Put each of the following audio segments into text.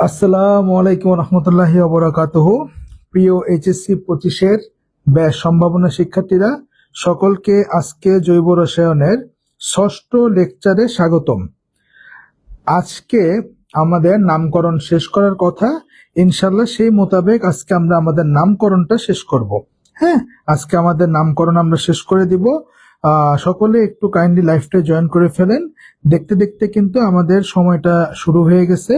আসসালামু আলাইকুম রহমতুল্লাহি ওয়া বারাকাতুহু। প্রিয় এইচএসসি 25-এর ব্যাচ সম্ভাবনা শিক্ষার্থীরা, সকলকে আজকে জৈব রসায়নের 6ষ্ঠ লেকচারে স্বাগতম। আজকে আমাদের নামকরণ শেষ করার কথা, ইনশাআল্লাহ সেই মোতাবেক আজকে আমরা আমাদের নামকরণটা শেষ করব। হ্যাঁ, আজকে আমাদের নামকরণ আমরা শেষ করে দিব। সকলে একটু কাইন্ডলি লাইভটা জয়েন করে ফেলেন। দেখতে দেখতে কিন্তু আমাদের সময়টা শুরু হয়ে গেছে,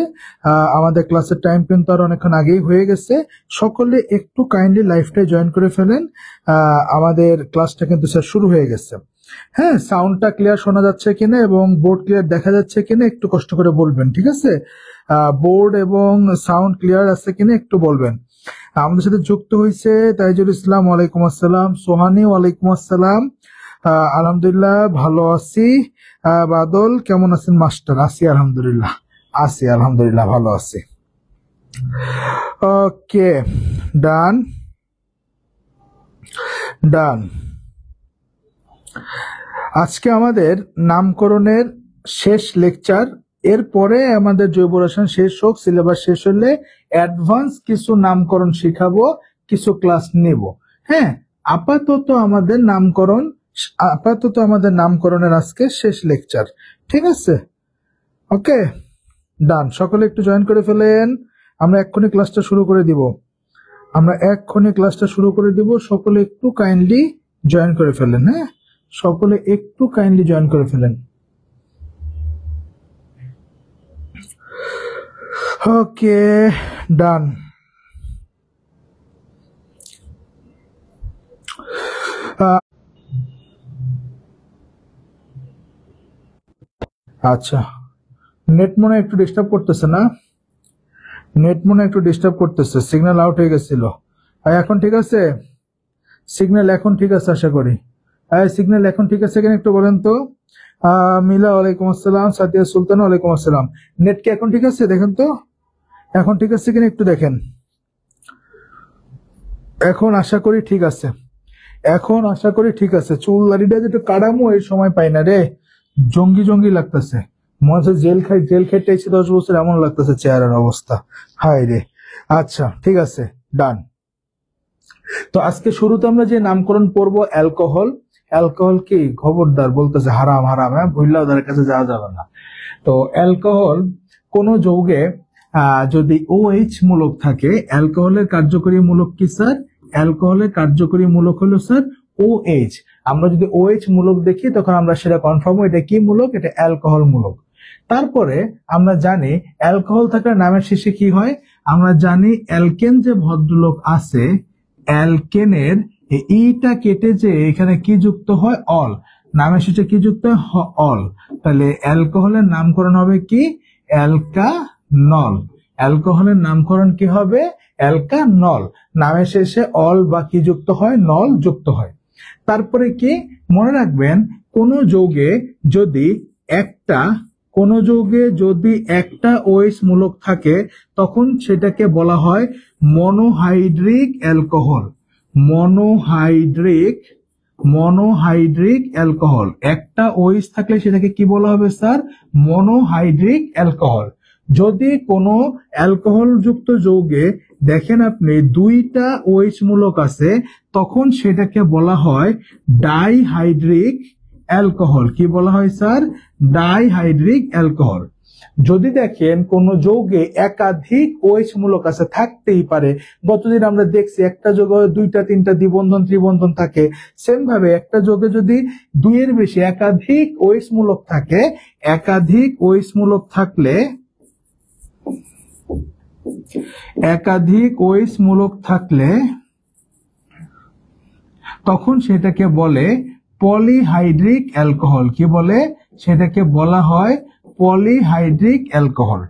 আমাদের ক্লাসের টাইম কিন্তু আর অনেকক্ষণ আগেই হয়ে গেছে। সকলে একটু কাইন্ডলি লাইভটা জয়েন করে ফেলেন, আমাদের ক্লাসটা কিন্তু স্যার শুরু হয়ে গেছে। হ্যাঁ, সাউন্ডটা ক্লিয়ার শোনা যাচ্ছে কিনা এবং বোর্ড ক্লিয়ার দেখা যাচ্ছে কিনা একটু কষ্ট করে বলবেন, ঠিক আছে? বোর্ড এবং সাউন্ড ক্লিয়ার আছে কিনা একটু বলবেন। আমাদের সাথে যুক্ত হয়েছে তাইজুল ইসলাম, ওয়ালাইকুম আসসালাম। সোহানি, ওয়ালাইকুম আসসালাম। আলহামদুলিল্লাহ ভালো আছি। বাদল, কেমন আছেন মাস্টার? আছি আলহামদুলিল্লাহ ভালো আছি। ওকে, ডান। আজকে আমাদের নামকরণের শেষ লেকচার। এরপরে আমাদের জৈব রসায়ন শেষ হোক, সিলেবাস শেষ হলে অ্যাডভান্স কিছু নামকরণ শিখাবো, কিছু ক্লাস নেব। হ্যাঁ, আপাতত আমাদের নামকরণের আজকে শেষ লেকচার, ঠিক আছে? ওকে, ডান। সকলে একটু জয়েন করে ফেলেন, আমরা এক্ষুনি ক্লাসটা শুরু করে দিব। সকলে একটু কাইন্ডলি জয়েন করে ফেলেন। হ্যাঁ, সকলে একটু কাইন্ডলি জয়েন করে ফেলেন। ওকে, ডান। আচ্ছা, নেট মনে একটু ডিস্টার্ব করতেছে না? সিগন্যাল আউট হয়ে গেছিল। এখন ঠিক আছে? সিগন্যাল এখন ঠিক আছে আশা করি। সিগন্যাল এখন ঠিক আছে কিনা একটু বলেন তো। মিলা, ওয়ালাইকুম আসসালাম। সাদিয়া সুলতান, ওয়ালাইকুম আসসালাম। নেট কি এখন ঠিক আছে? দেখেন তো এখন ঠিক আছে কিনা একটু দেখেন। এখন আশা করি ঠিক আছে। চুল দাড়িটা যেটা কাটামো এই সময় পাই না রে, জঙ্গি লাগতেছে। মনে হচ্ছে জেল খাইতে 10 বছর এমন লাগতেছে চেহারার অবস্থা। হায় রে। আচ্ছা, ঠিক আছে, ডান। তো আজকে শুরুতে আমরা যে নামকরণ পড়বো অ্যালকোহল কি খবরদার বলতেছে হারাম। হ্যাঁ, ভুললে ওদের কাছে যাওয়া যাবে না। তো অ্যালকোহল কোন যৌগে যদি OH মূলক থাকে, অ্যালকোহলের কার্যকরী মূলক কি স্যার? অ্যালকোহলের কার্যকরী মূলক হলো স্যার OH। আমরা যদি OH মূলক দেখি তখন আমরা সেটা কনফার্ম এটা কি মূলক? এটা অ্যালকোহল মূলক। তারপরে আমরা জানি অ্যালকোহল থাকার নামের শেষে কি হয়? আমরা জানি অ্যালকেন যে ভদ্রলোক আছে, অ্যালকেনের ইটা কেটে যে এখানে কি যুক্ত হয়? অল। নামের শেষে কি যুক্ত হয়? অল। তাহলে অ্যালকোহলের নামকরণ হবে কি? অ্যালকানল। অ্যালকোহলের নামকরণ কি হবে? অ্যালকানল। নামের শেষে অল বা কি যুক্ত হয়? নল যুক্ত হয়। তারপরে কি মনে রাখবেন, কোন যৌগে যদি একটা OH মূলক থাকে তখন সেটাকে বলা হয় মনোহাইড্রিক অ্যালকোহল। Monohydric alcohol. একটা OH থাকলে সেটাকে কি বলা হবে স্যার? Monohydric alcohol. যদি কোনো অ্যালকোহল যুক্ত যৌগে দেখেন আপনি 2টা OH মূলক আছে, তখন সেটাকে বলা হয় ডাইহাইড্রিক অ্যালকোহল। কি বলা হয় স্যার? Dihydric alcohol. যদি দেখেন কোন যৌগে একাধিক OH মূলক আছে, থাকতেই পারে, গতদিন আমরা দেখছি একটা যৌগে 2টা 3টা দ্বিবন্ধন ত্রিবন্ধন থাকে, সেম ভাবে একটা যৌগে যদি 2 এর বেশি একাধিক OH মূলক থাকে, একাধিক OH মূলক থাকলে তখন সেটাকে বলে পলিহাইড্রিক অ্যালকোহল। কি বলে? সেটাকে বলা হয় পলিহাইড্রিক অ্যালকোহল।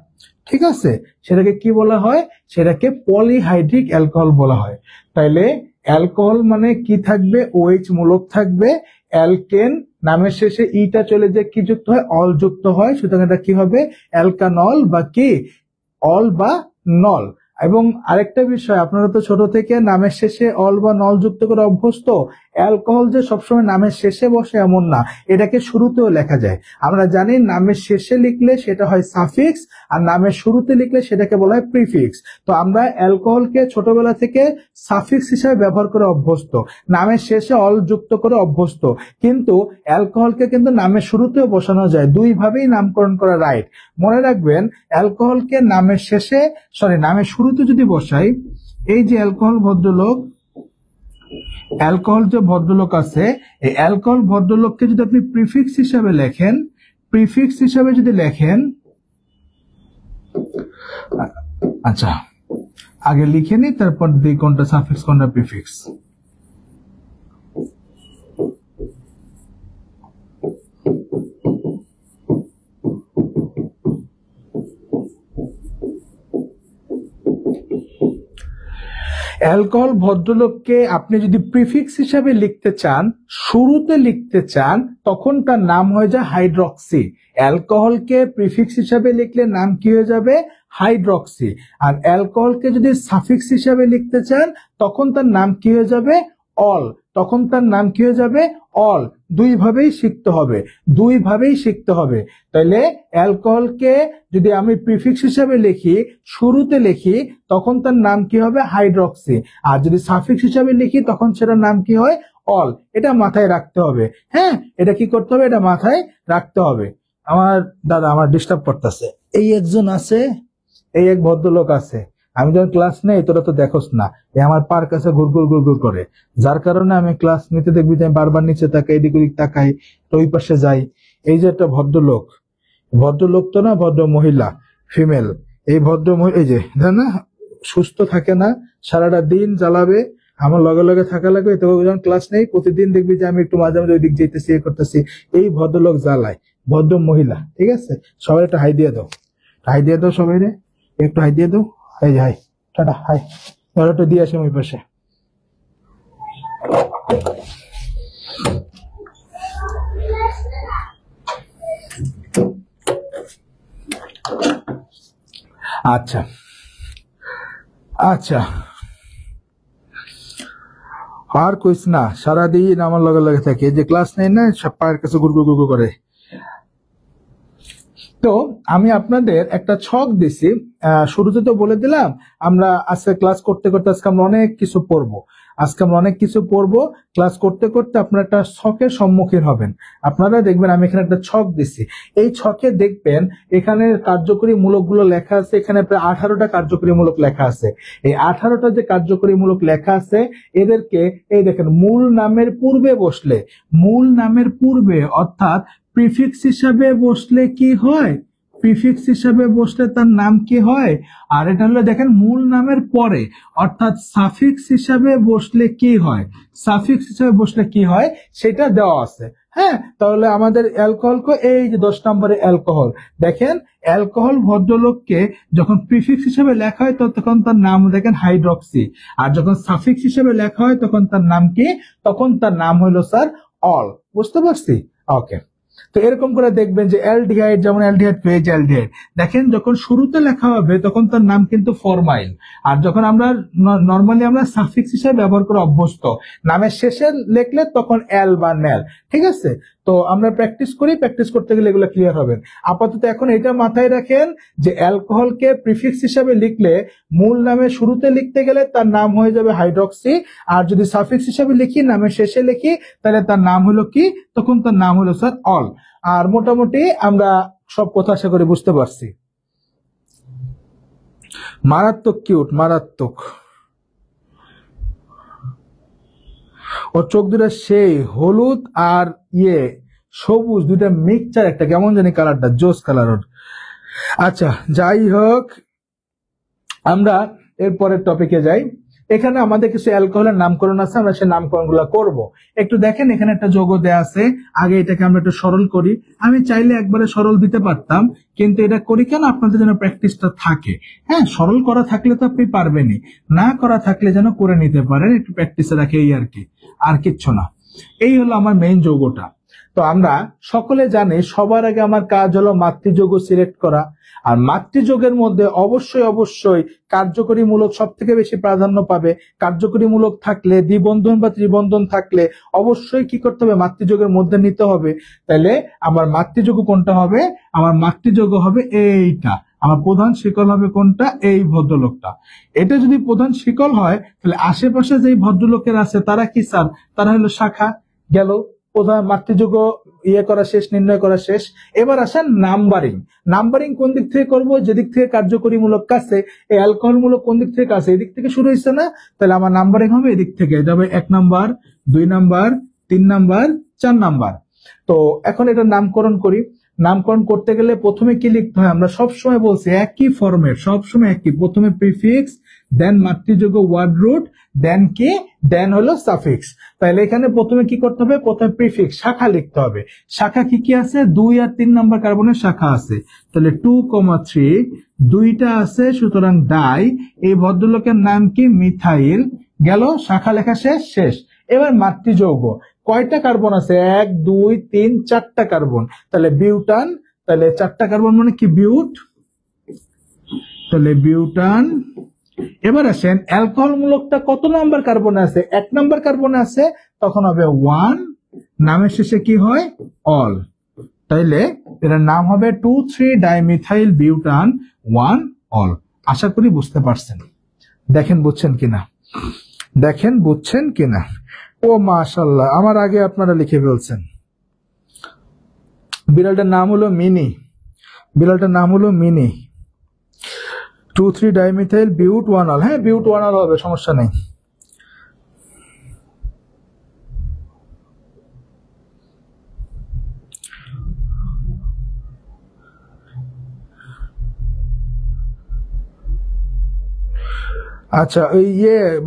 ঠিক আছে, সেটাকে কি বলা হয়? সেটাকে পলিহাইড্রিক অ্যালকোহল বলা হয়। তাইলে অ্যালকোহল মানে কি থাকবে? OH মূলক থাকবে। অ্যালকেন নামের শেষে ইটা চলে যে কি যুক্ত হয়? অল যুক্ত হয়, সুতরাং এটা কি হবে? অ্যালকানল বা কি অল বা নল। এবং আরেকটা বিষয়, আপনারা তো ছোট থেকে নামের শেষে অল বা নল যুক্ত করে অভ্যস্ত। অ্যালকোহল যে সবসময় নামের শেষে বসে এমন না, এটাকে শুরুতেও লেখা যায়। আমরা জানি নামের শেষে লিখলে সেটা হয় সাফিক্স, আর নামের শুরুতে লিখলে সেটাকে বলা হয় প্রিফিক্স। তো আমরা অ্যালকোহলকে ছোটবেলা থেকে সাফিক্স হিসাবে ব্যবহার করে অভ্যস্ত, নামের শেষে অল যুক্ত করে অভ্যস্ত। কিন্তু অ্যালকোহলকে কিন্তু নামের শুরুতেও বসানো যায়, দুইভাবেই নামকরণ করা রাইট। মনে রাখবেন, অ্যালকোহলকে নামের শেষে নামের শুরুতে যদি বসাই, এই যে অ্যালকোহল যে ভদ্রলোক আছে, এই অ্যালকোহল ভদ্রলোককে যদি আপনি প্রিফিক্স হিসাবে যদি লেখেন, আচ্ছা আগে লিখে নি, তারপর দিই কোনটা সাফিক্স কোনটা প্রিফিক্স। অ্যালকোহল ভদ্রলোককে আপনি যদি প্রিফিক্স হিসাবে লিখতে চান, শুরুতে লিখতে চান, তখন তার নাম হয়ে যায় হাইড্রক্সি। অ্যালকোহলকে প্রিফিক্স হিসাবে লিখলে নাম কি হয়ে যাবে? হাইড্রক্সি। আর অ্যালকোহলকে যদি সাফিক্স হিসাবে লিখতে চান, তখন তার নাম কি হয়ে যাবে? অল। অল। দুইভাবেই শিখতে হবে। তাহলে অ্যালকোহলকে যদি আমি প্রিফিক্স হিসাবে লিখি, শুরুতে লিখি, তখন তার নাম কি হবে? হাইড্রক্সি। আর যদি সাফিক্স হিসাবে লিখি, তখন সেটার নাম কি হয়? অল। এটা মাথায় রাখতে হবে। হ্যাঁ, এটা কি করতে হবে? এটা মাথায় রাখতে হবে। আমার ডিস্টার্ব করতেছে। এই একজন আছে, এই এক ভদ্রলোক আছে, আমি যখন ক্লাস নেই তোরা তো দেখোস না, আমার পার কাছে ঘুরঘুর করে, যার কারণে আমি ক্লাস নিতে দেখবি যে আমি বারবার নিচে তাকাই, এদিক ওদিক তাকাই, তো ওই পাশে যাই। এই যে একটা ভদ্রলোক তো না, ভদ্র মহিলা, ফিমেল, এই ভদ্র এই যে না সুস্থ থাকে না, সারাটা দিন জ্বালাবে, আমার লগে থাকা লাগবে। তো যখন ক্লাস নেই, প্রতিদিন দেখবি যে আমি একটু মাঝে মাঝে ওই দিক যেতেছি, করতেছি। এই ভদ্রলোক জ্বালায়, ভদ্র মহিলা। ঠিক আছে, সবাই একটা হাই দিয়ে দাও, সবাই রে একটু হাই দিয়ে দাও। Hi, tata, hi. একটু দিয়ে আসি ওই পাশে। আচ্ছা, আর কইস না, সারাদিন আমার লগে থাকে, যে ক্লাস নেই না, সব পায়ের কাছে গুড়গুড় করে। তো আমি আপনাদের একটা ছক দিছি, শুরুতে তো বলে দিলাম আমরা আজকে ক্লাস করতে আজকে আমরা অনেক কিছু পড়বো। ক্লাস করতে আপনারা একটা ছকের সম্মুখীন হবেন। আপনারা দেখবেন আমি এখানে একটা ছক দিছি, এই ছকে দেখবেন এখানে কার্যকরী মূলকগুলো লেখা আছে। এখানে প্রায় 18টা কার্যকরী মূলক লেখা আছে। এই 18টা যে কার্যকরী মূলক লেখা আছে, এদেরকে এই দেখেন মূল নামের পূর্বে অর্থাৎ প্রিফিক্স হিসাবে বসলে কি হয়? প্রিফিক্স হিসাবে বসলে তার নাম কি হয়? আর এটা হলো দেখেন মূল নামের পরে অর্থাৎ সাফিক্স হিসাবে বসলে কি হয়? সেটা দেওয়া আছে। হ্যাঁ, তাহলে আমাদের অ্যালকোহলকে এই যে 10 নম্বরে অ্যালকোহল, দেখেন অ্যালকোহল ভদ্রলোককে যখন প্রিফিক্স হিসেবে লেখা হয় তখন তার নাম দেখেন হাইড্রক্সি, আর যখন সাফিক্স হিসেবে লেখা হয় তখন তার নাম কি? তখন তার নাম হলো স্যার অল। বুঝতে পারছি? ওকে। তো এরকম করে দেখবেন যে অ্যালডিহাইড, যেমন অ্যালডিহাইড, ভেজ অ্যালডিহাইড, দেখেন যখন শুরুতে লেখা হবে তখন তার নাম কিন্তু ফরমাইল, আর যখন আমরা নরমালি আমরা সাফিক্স হিসেবে ব্যবহার করে অভ্যস্ত, নামের শেষে লিখলে তখন অ্যাল বা ন্যাল। ঠিক আছে, তো আমরা প্র্যাকটিস করি, প্র্যাকটিস করতে গেলে এগুলো ক্লিয়ার হবেন। আপাতত এখন এটা মাথায় রাখেন যে অ্যালকোহলকে প্রিফিক্স হিসাবে লিখলে মূল নামের শুরুতে লিখতে গেলে তার নাম হয়ে যাবে হাইড্রক্সি, আর যদি সাফিক্স হিসাবে লিখি, নামের শেষে লিখি, তাহলে তার নাম হলো কি? তখন তার নাম হলো স্যার অল। আর মোটামুটি আমরা সব কথা আশা করে বুঝতে পারছি। মারাত্মক কিউট, মারাত্মক। ওর চোখ দুটা সেই হলুদ আর সবুজ দুইটা মিক্সচার, একটা কেমন জানি কালারটা, জোস কালার ওর। আচ্ছা, যাই হোক, আমরা এরপরের টপিকে যাই। এখানে আমাদের কিছু অ্যালকোহলের নামকরণ আছে, আমরা সেই নামকরণ গুলা করবো। একটু দেখেন, এখানে একটা যৌগ দেয়া আছে, আগে এটাকে আমরা একটু সরল করি। আমি চাইলে একবারে সরল দিতে পারতাম, কিন্তু এটা করি কেন? আপনাদের যেন প্র্যাকটিসটা থাকে। হ্যাঁ, সরল করা থাকলে তো আপনি পারবেনই, না করা থাকলে যেন করে নিতে পারেন, একটু প্র্যাকটিসে রাখে, এই আর কি, আর কিচ্ছু না। এই হলো আমার মেইন যৌগটা। তো আমরা সকলে জানি সবার আগে আমার কাজ হলো মাতৃযৌগ সিলেক্ট করা। আর মাতৃযৌগের মধ্যে অবশ্যই অবশ্যই কার্যকরী মূলক সব থেকে বেশি প্রাধান্য পাবে। কার্যকরী মূলক থাকলে, দ্বিবন্ধন বা ত্রিবন্ধন থাকলে অবশ্যই কি করতে হবে? মাতৃযৌগের মধ্যে নিতে হবে। তাহলে আমার মাতৃযৌগ কোনটা হবে? আমার মাতৃযৌগ হবে এইটা। আমার প্রধান শিকল হবে কোনটা? এই ভদ্রলোকটা। এটা যদি প্রধান শিকল হয়, তাহলে আশেপাশে যে ভদ্রলোকের আছে তারা কি স্যার? তারা হলো শাখা। গেল প্রধান মাতৃযৌগ করা শেষ, নির্ণয় করা শেষ। এবার আসেন নাম্বারিং। নাম্বারিং কোন দিক থেকে করব? যেদিক থেকে কার্যকরী মূলক কাছে, এই অ্যালকোহল মূলক কোন দিক থেকে কাছে? এদিক থেকে শুরু হয়েছে না? তাহলে আমার নাম্বারিং হবে এদিক থেকে, যাবে 1 নাম্বার, 2 নাম্বার, 3 নাম্বার, 4 নাম্বার। তো এখন এটা নামকরণ করি। নামকরণ করতে গেলে প্রথমে কি লিখতে হয়? আমরা সবসময় বলছি একই ফরম্যাট, সবসময় একই। প্রথমে প্রিফিক্স, দেন মাতৃযৌগ ওয়ার্ড রুট, দেন কি? দেন হলো সাফিক্স। তাহলে এখানে প্রথমে কি করতে হবে? প্রথমে প্রিফিক্স, শাখা লিখতে হবে। শাখা কি কি আছে? 2 আর 3 নাম্বার কার্বনের শাখা আছে। তাহলে 2,3 দুইটা আছে, সুতরাং ডাই। এই ভদ্রলোকের নাম কি? মিথাইল। গেল, শাখা লেখা শেষ, শেষ। এবার মাতৃযৌগ কয়টা কার্বন আছে? 1, 2, 3, 4টা কার্বন। তাহলে বিউটান। তাহলে 4টা কার্বন মানে কি? বিউট। তাহলে বিউটান। এবার আসেন অ্যালকোহল মূলকটা কত নাম্বার কার্বনে আছে? 1 নাম্বার কার্বনে আছে, তখন হবে 1। নামের শেষে কি হয়? অল। তাইলে এটার নাম হবে 2,3-ডাইমিথাইল বিউটান 1 অল। আশা করি বুঝতে পারছেন। দেখেন বুঝছেন কিনা, দেখেন বুঝছেন কিনা। ও মাশাআল্লাহ, আমার আগে আপনারা লিখে ফেলছেন। বিড়ালটার নাম হলো মিনি। বিড়ালটার নাম হলো মিনি। 2,3-ডাইমিথাইল বিউট 1 অল। হ্যাঁ, বিউট 1 অল হবে, সমস্যা নেই। আচ্ছা, ওই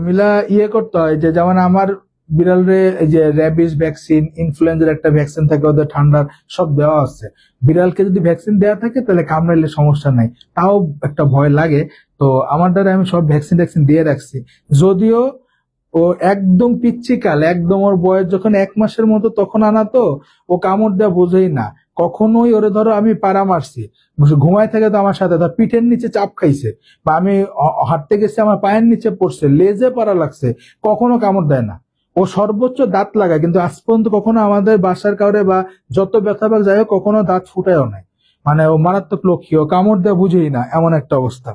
মিলা করতে হয় যে, যেমন আমার বিড়ালরে যে র্যাবিস ভ্যাকসিন, ইনফ্লুয়েঞ্জার একটা ভ্যাকসিন থাকে, ওদের ঠান্ডার সব দেওয়া আছে। বিড়ালকে যদি ভ্যাকসিন দেওয়া থাকে তাহলে কামড়াইলে সমস্যা নাই, তাও একটা ভয় লাগে। তো আমার দ্বারা আমি সব ভ্যাকসিন দিয়ে রাখছি। যদিও ও একদম পিচ্চিকাল, একদম ওর বয়স যখন 1 মাসের মতো তখন আনা, তো ও কামড় দেওয়া বোঝেই না। কখনোই ওরে ধরো আমি পাড়া মারছি, ঘুমায় থাকে তো আমার সাথে, তার পিঠের নিচে চাপ খাইছে, বা আমি হাঁটতে গেছি আমার পায়ের নিচে পড়ছে, লেজে পাড়া লাগছে, কখনো কামড় দেয় না। ও সর্বোচ্চ দাঁত লাগায়, কিন্তু আজ পর্যন্ত কখনো আমাদের বাসার কাউরে বা যত ব্যথা পাক যাই হোক কখনো দাঁত ফুটায়ও নাই। মানে ও মারাত্মক লক্ষ্মী, ও কামড় দেওয়া বুঝেই না, এমন একটা অবস্থা।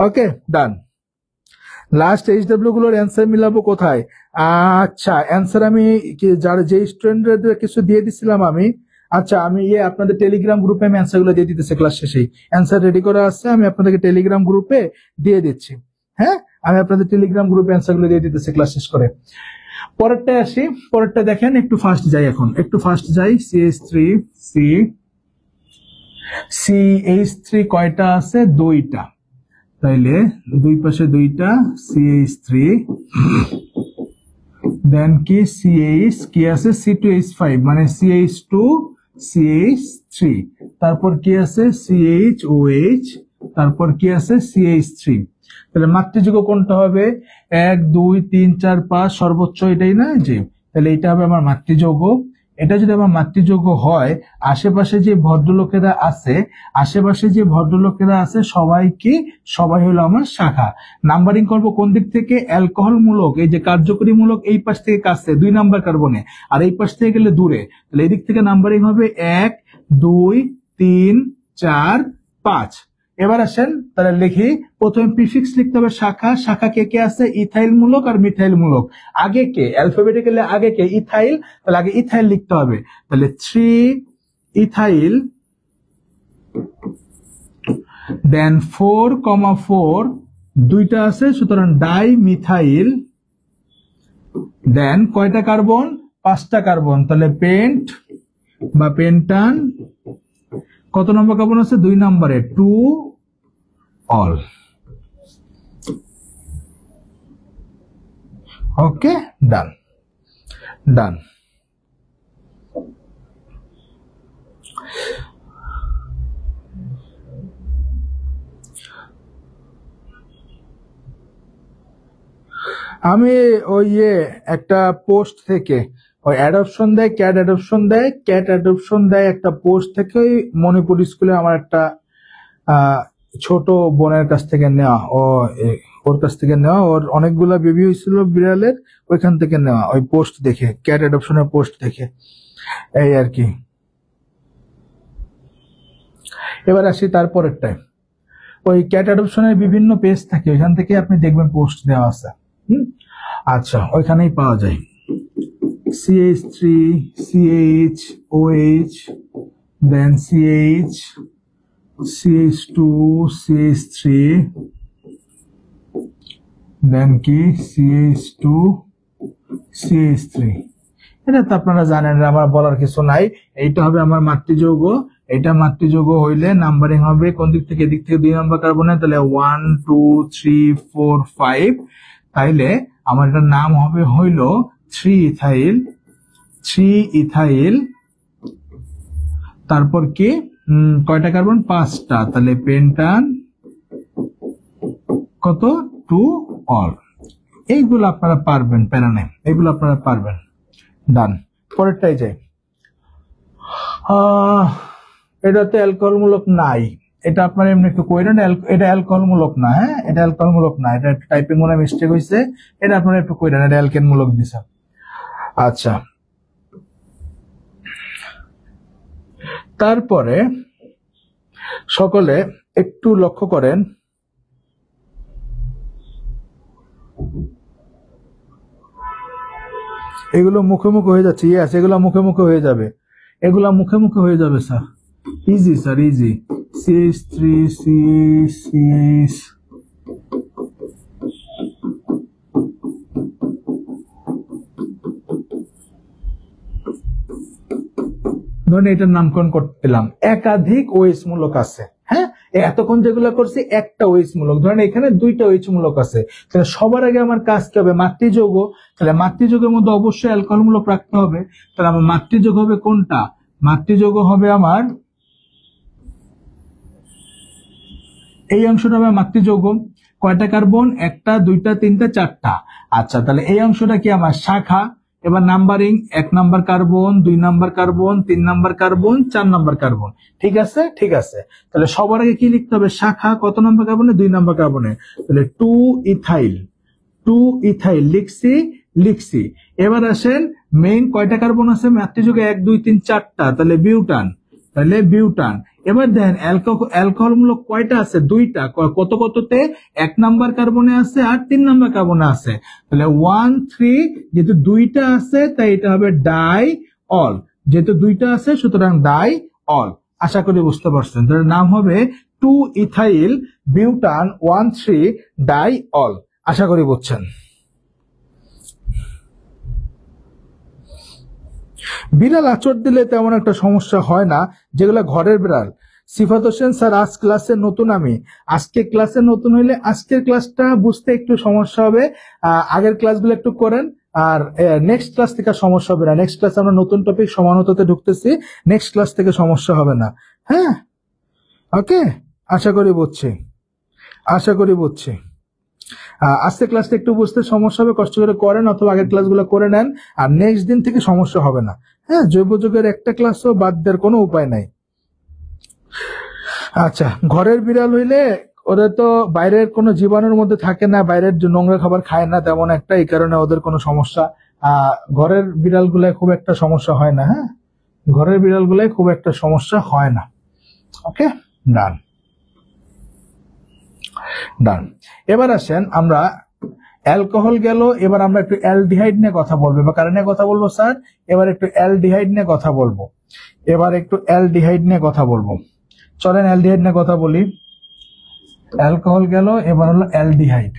ওকে, ডান। লাস্ট এইচডব্লিউ গুলোর অ্যান্সার মিলাবো কোথায়? আচ্ছা, অ্যান্সার আমি যে স্টুডেন্টদের কিছু দিয়ে দিছিলাম আমি। আচ্ছা, আমি আপনাদের টেলিগ্রাম গ্রুপে আমি অ্যান্সার গুলো দিয়ে দিতেছি, ক্লাস শেষেই অ্যান্সার রেডি করা আছে, আমি আপনাদেরকে টেলিগ্রাম গ্রুপে দিয়ে দিচ্ছি। হ্যাঁ, আমি আপনাদের টেলিগ্রাম গ্রুপে অ্যান্সার গুলো দিয়ে দিতেছি ক্লাস শেষ করে। পরেরটা আসি, পরেরটা দেখেন, একটু ফাস্ট যাই, এখন একটু ফাস্ট যাই। CH3 কয়টা আছে? 2টা। তাইলে 2 পাশে 2টা, CH3, দেন কি CH কি আছে? C2H5 মানে CH2 CH3, তারপর কি আছে? CHOH, তারপর কি আছে? CH3। তাহলে মাতৃযৌগ কোনটা হবে? 1, 2, 3, 4, 5, সর্বোচ্চ এটাই না যে? তাহলে এটা হবে আমার মাতৃযৌগ। এটা যদি আমার মাতৃযোগ্য হয়, আশেপাশে যে ভদ্রলোকেরা আছে সবাই হলো আমার শাখা। নাম্বারিং করব কোন দিক থেকে? অ্যালকোহল মূলক, এই যে কার্যকরী মূলক এই পাশ থেকে কাছে 2 নাম্বার কার্বনে, আর এই পাশ থেকে গেলে দূরে, তাহলে এই দিক থেকে নাম্বারিং হবে 1 2 3 4 5। এবার আসেন তাহলে লিখি, প্রথমে প্রিফিক্স লিখতে হবে শাখা। শাখা কে কে আছে? ইথাইল মূলক আর মিথাইল মূলক। আগে কে? অ্যালফাবেটিক্যালি আগে কে? ইথাইল, তাহলে আগে ইথাইল লিখতে হবে। তাহলে 3 ইথাইল, দেন 4,4 দুইটা আছে, সুতরাং ডাই মিথাইল, দেন কয়টা কার্বন? 5টা কার্বন, তাহলে পেন্ট বা পেন্টান। কত নম্বর কার্বন আছে? 2 নম্বরে, 2 অল। ওকে, ডান ডান। আমি ওই একটা পোস্ট থেকে ওই অ্যাডপশন দেয়, ক্যাট অ্যাডপশন দেয় একটা পোস্ট থেকে, ওই মণিপুর স্কুলে আমার একটা ছোট বোনের কাছ থেকে নেওয়া, ওর কাছ থেকে নেওয়া, ওর অনেকগুলা বেবি হয়েছিল বিড়ালের, ওইখান থেকে নেওয়া, ওই পোস্ট দেখে, ক্যাট অ্যাডপশনের পোস্ট দেখে, এই আর কি। এবার আসি তারপরেরটায়, ওই ক্যাট অ্যাডপশনের বিভিন্ন পেজ থাকে, ওইখান থেকে আপনি দেখবেন পোস্ট দেওয়া আছে। আচ্ছা, ওইখানেই পাওয়া যায় CH3 CH OH, দেন CH2 CH3, দেন কি CH2 CH3। এটা তো আপনারা জানেন, আমার বলার কিছু নাই। এইটা হবে আমার মাতৃযৌগ, এটা মাতৃযৌগ হইলে নাম্বারিং হবে কোন দিক থেকে? এদিক থেকে 2 নম্বর কার্বনে, তাহলে 1 2 3 4 5। তাইলে আমার এটার নাম হবে হইল 3 ইথাইল। তারপর কি কয়টা কার্বন? 5টা, তাহলে পেন্টান। কত? 2 অল। এইগুলো আপনারা পারবেন, প্যারা নেই, এইগুলো আপনারা পারবেন। ডান। পরেরটাই যাই। এটাতে অ্যালকোহল মূলক নাই, এটা আপনারা এমনি একটু কইরেন, এটা অ্যালকোহল মূলক না। হ্যাঁ, এটা অ্যালকোহল মূলক না, এটা টাইপিং মনে মিস্টেক হয়েছে, এটা আপনারা একটু কইরেন, এটা অ্যালকেন মূলক দিছে। আচ্ছা, তারপরে সকলে একটু লক্ষ্য করেন, এগুলো মুখে মুখে হয়ে যাচ্ছে। ইয়েস, এগুলো মুখে মুখে হয়ে যাবে, এগুলা মুখে মুখে হয়ে যাবে sir, easy sir, easy. CH3 CH, ধরুন এটার নামকরণ করতেলাম, একাধিক ওএইচ মূলক আছে। হ্যাঁ, এতক্ষণ যেগুলো করছি একটা ওএইচ মূলক, ধরেন এখানে 2টা ওএইচ মূলক আছে, তাহলে সবার আগে আমার কাজ কি হবে? মাতৃযৌগ, তাহলে মাতৃযৌগের মধ্যে অবশ্যই অ্যালকোহল মূলক রাখতে হবে। তাহলে আমার মাতৃযৌগ হবে কোনটা? মাতৃযৌগ হবে আমার এই অংশটা হবে মাতৃযৌগ। কয়টা কার্বন? 1টা 2টা 3টা 4টা। আচ্ছা, তাহলে এই অংশটা কি আমার শাখা। এবার numbering, 1 number carbon, 2 number carbon, 3 number carbon, 4 number carbon. ঠিক আছে, ঠিক আছে। তাহলে সবার আগে কি লিখতে হবে? শাখা। কত নাম্বার কার্বনে? 2 নাম্বার কার্বনে, তাহলে 2 ইথাইল লিখছি। এবার আসেন মেইন কয়টা কার্বন আছে মাতৃযৌগে? 1 2 3 4টা, তাহলে বিউটান। এবার দেখেন অ্যালকোহল মূলক কয়টা আছে? 2টা। কততে? 1 নাম্বার কার্বনে আছে আর 3 নাম্বার কার্বনে আছে, তাহলে 1 3। যেহেতু 2টা আছে তাই এটা হবে ডাই অল, যেহেতু 2টা আছে সুতরাং ডাই অল। আশা করি বুঝতে পারছেন। তার নাম হবে 2 ইথাইল বিউটান 1 3 ডাই অল। আশা করি বুঝছেন। বিড়াল আচর দিলে তেমন একটা সমস্যা হয় না, যেগুলো ঘরের বিড়াল। সিফাত হোসেন স্যার, আজ ক্লাসে নতুন, আমি আজকে ক্লাসে নতুন হইলে আজকের ক্লাসটা বুঝতে একটু সমস্যা হবে, আগের ক্লাসগুলো একটু করেন, আর নেক্সট ক্লাস থেকে সমস্যা হবে না। নেক্সট ক্লাসে আমরা নতুন টপিক সমানতাতে ঢুকতেছি, নেক্সট ক্লাস থেকে সমস্যা হবে না। হ্যাঁ, ওকে, আশা করি বুঝছি। আজকে ক্লাসটা একটু বুঝতে সমস্যা হবে, কষ্ট করে করেন অথবা আগের ক্লাসগুলো করে নেন, আর নেক্সট দিন থেকে সমস্যা হবে না। হ্যাঁ, জৈব যৌগের একটা ক্লাসও বাদ দেওয়ার কোনো উপায় নাই। আচ্ছা, ঘরের বিড়াল হইলে ওদের তো বাইরের কোনো জীবাণুর মধ্যে থাকে না, বাইরের নোংরা খাবার খায় না তেমন একটা, এই কারণে ওদের কোনো সমস্যা, ঘরের বিড়াল গুলায় খুব একটা সমস্যা হয় না। হ্যাঁ, ঘরের বিড়াল গুলায় খুব একটা সমস্যা হয় না। ওকে, ডান ডান। এবার আসেন আমরা অ্যালকোহল গেল, এবার আমরা একটু অ্যালডিহাইড নিয়ে কথা বলবো। বা কারণে কথা বলবো স্যার, এবার একটু অ্যালডিহাইড নিয়ে কথা বলবো। চলেন অ্যালডিহাইড নিয়ে কথা বলি। অ্যালকোহল গেল, এবার হলো অ্যালডিহাইড।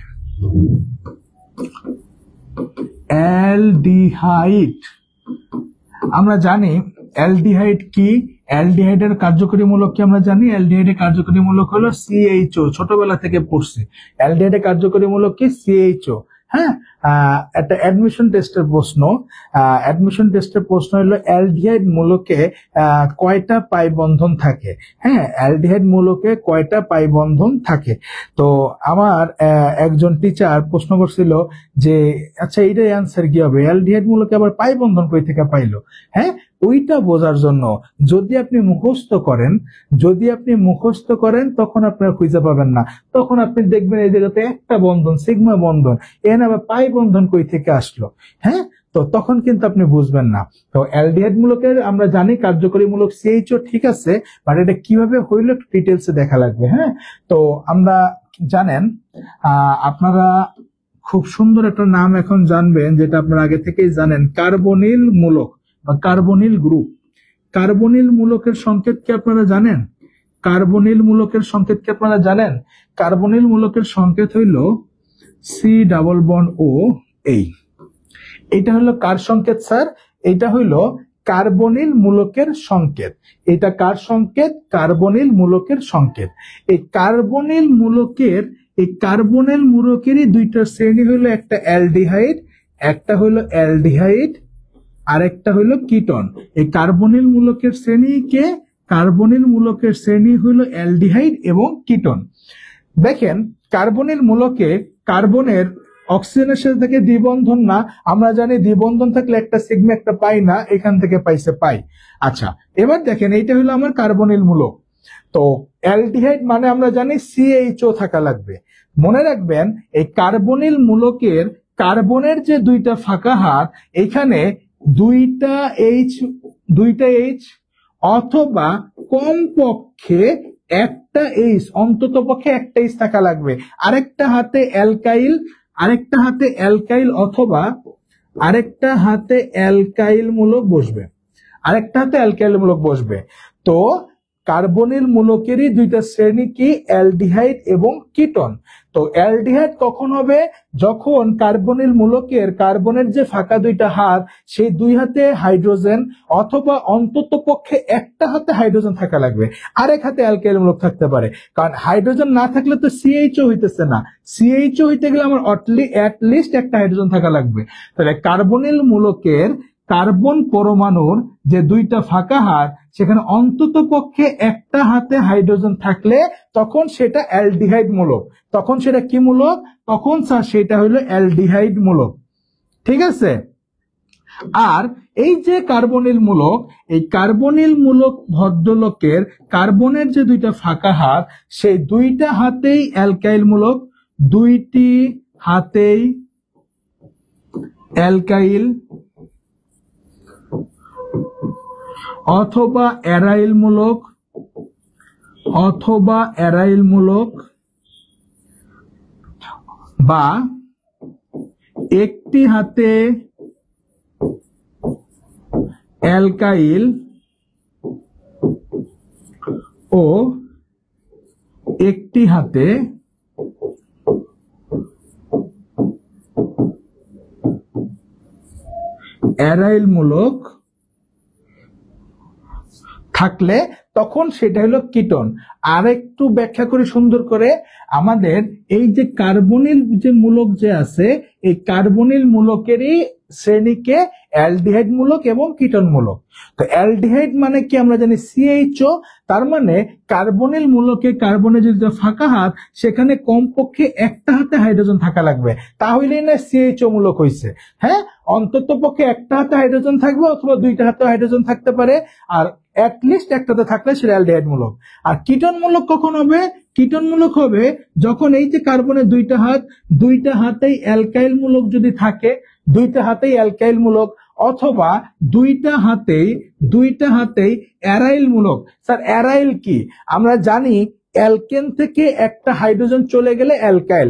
আমরা জানি অ্যালডিহাইড কি, অ্যালডিহাইডের কার্যকরী মূলক কি আমরা জানি। অ্যালডিহাইডের কার্যকরী মূলক হলো CHO, ছোটবেলা থেকে পড়ছি। অ্যালডিহাইডের কার্যকরী মূলক কি, CHO। হ্যাঁ, একটা অ্যাডমিশন টেস্টের প্রশ্ন হলো অ্যালডিহাইড মূলকে কয়টা পাই বন্ধন থাকে। হ্যাঁ, অ্যালডিহাইড মূলকে কয়টা পাই বন্ধন থাকে। তো আমার একজন টিচার প্রশ্ন করছিল যে আচ্ছা এইটার অ্যান্সার কি হবে, অ্যালডিহাইড মূলকে আবার পাই বন্ধন কই থেকে পাইলো। হ্যাঁ, ওইটা বোঝার জন্য যদি আপনি মুখস্থ করেন তখন আপনারা খুঁজে পাবেন না, তখন আপনি দেখবেন এই জায়গাতে একটা বন্ধন, সিগমা বন্ধন, এখানে আবার পাই বন্ধন কই থেকে আসলো। হ্যাঁ, তো তখন কিন্তু আপনি বুঝবেন না। তো অ্যালডিহাইড মূলকের আমরা জানি কার্যকরী মূলক CHO, ঠিক আছে, বাট এটা কিভাবে হইলো একটু ডিটেলসে দেখা লাগবে। হ্যাঁ, তো আমরা জানেন আপনারা খুব সুন্দর একটা নাম এখন জানবেন, যেটা আপনারা আগে থেকেই জানেন, কার্বনিল মূলক বা কার্বনিল গ্রুপ। কার্বনিল মূলকের সংকেত কি আপনারা জানেন? কার্বনিল মূলকের সংকেত হইল C+O. এটা হলো কার সংকেত স্যার? এটা হইল কার্বনিল মূলকের সংকেত। এটা কার সংকেত? কার্বনিল মূলকের সংকেত। এই কার্বনিল মূলকেরই দুইটা শ্রেণী হইলো, একটা অ্যালডিহাইড, আর একটা হইলো কিটন। এই কার্বনিল মূলকের শ্রেণী হইলো অ্যালডিহাইড এবং কিটন। দেখেন, কার্বনিল মূলকে কার্বনের অক্সিজেনের সাথে থেকে দ্বিবন্ধন না, আমরা জানি দ্বিবন্ধন থাকলে একটা সিগমা একটা পাই না, এখান থেকে পাইছে পাই। আচ্ছা, এবার দেখেন এইটা হলো আমার কার্বনিল মূলক। তো অ্যালডিহাইড মানে আমরা জানি CHO থাকা লাগবে। মনে রাখবেন এই কার্বনিল মূলকের কার্বনের যে দুইটা ফাঁকা হাত, এখানে দুইটা H অথবা কমপক্ষে একটা H, অন্তত পক্ষে একটা H থাকা লাগবে। আরেকটা হাতে অ্যালকাইল অথবা আরেকটা হাতে অ্যালকাইল মূলক বসবে। তো কার্বনিল মূলকেরই দুইটা শ্রেণী কি, অ্যালডিহাইড এবং কিটন। তো অ্যালডিহাইড কখন হবে? যখন কার্বনিল মূলকের কার্বনের যে ফাঁকা দুইটা হাত, সেই দুই হাতে হাইড্রোজেন অথবা অন্তত পক্ষে একটা হাতে হাইড্রোজেন থাকা লাগবে, আরেক হাতে অ্যালকাইল মূলক থাকতে পারে। কারণ হাইড্রোজেন না থাকলে তো CHO হইতেছে না, CHO হইতে গেলে আমার অ্যাটলিস্ট একটা হাইড্রোজেন থাকা লাগবে। তাহলে কার্বনিল মূলকের কার্বন পরমাণুর যে দুইটা ফাঁকা হাত, সেখানে অন্তত পক্ষে একটা হাতে হাইড্রোজেন থাকলে তখন সেটা অ্যালডিহাইড মূলক। তখন সেটা কি মূলক? তখন স্যার সেটা হলো অ্যালডিহাইড মূলক। ঠিক আছে। আর এই যে কার্বনিল মূলক, এই কার্বনিল মূলক ভদ্রলোকের কার্বনের যে দুইটা ফাঁকা হাত, সেই দুইটা হাতেই অ্যালকাইল মূলক, দুইটি হাতেই অ্যালকাইল অথবা অ্যারাইল মূলক বা একটি হাতে অ্যালকাইল ও একটি হাতে অ্যারাইল মূলক থাকলে তখন সেটা হলো কিটন। আর একটু ব্যাখ্যা করি সুন্দর করে, আমাদের এই যে কার্বনিল যে মূলক যে আছে, এই কার্বনিল মূলকেরই শ্রেণীকে অ্যালডিহাইড মূলক এবং কিটোন মূলক। তো অ্যালডিহাইড মানে কি আমরা জানি CHO, তার মানে কার্বনিল মূলকে কার্বনে যদি ফাঁকা হাত সেখানে কমপক্ষে একটা হাতে হাইড্রোজেন থাকা লাগবে, তাহলেই না CHO মূলক হয়েছে। হ্যাঁ, অন্তত পক্ষে একটা হাতে হাইড্রোজেন থাকবে অথবা দুইটা হাতে হাইড্রোজেন থাকতে পারে, আর অ্যাটলিস্ট একটাতে থাকলে সেটা অ্যালডিহাইড মূলক। আর কিটোন মূলক কখন হবে? কিটোন মূলক হবে যখন এই যে কার্বনের দুইটা হাতেই অ্যালকাইল মূলক যদি থাকে, দুইটা হাতেই অ্যালকাইল মূলক, অথবা দুইটা হাতেই অ্যারাইল মূলক। স্যার অ্যারাইল কি? আমরা জানি অ্যালকেন থেকে একটা হাইড্রোজেন চলে গেলে অ্যালকাইল,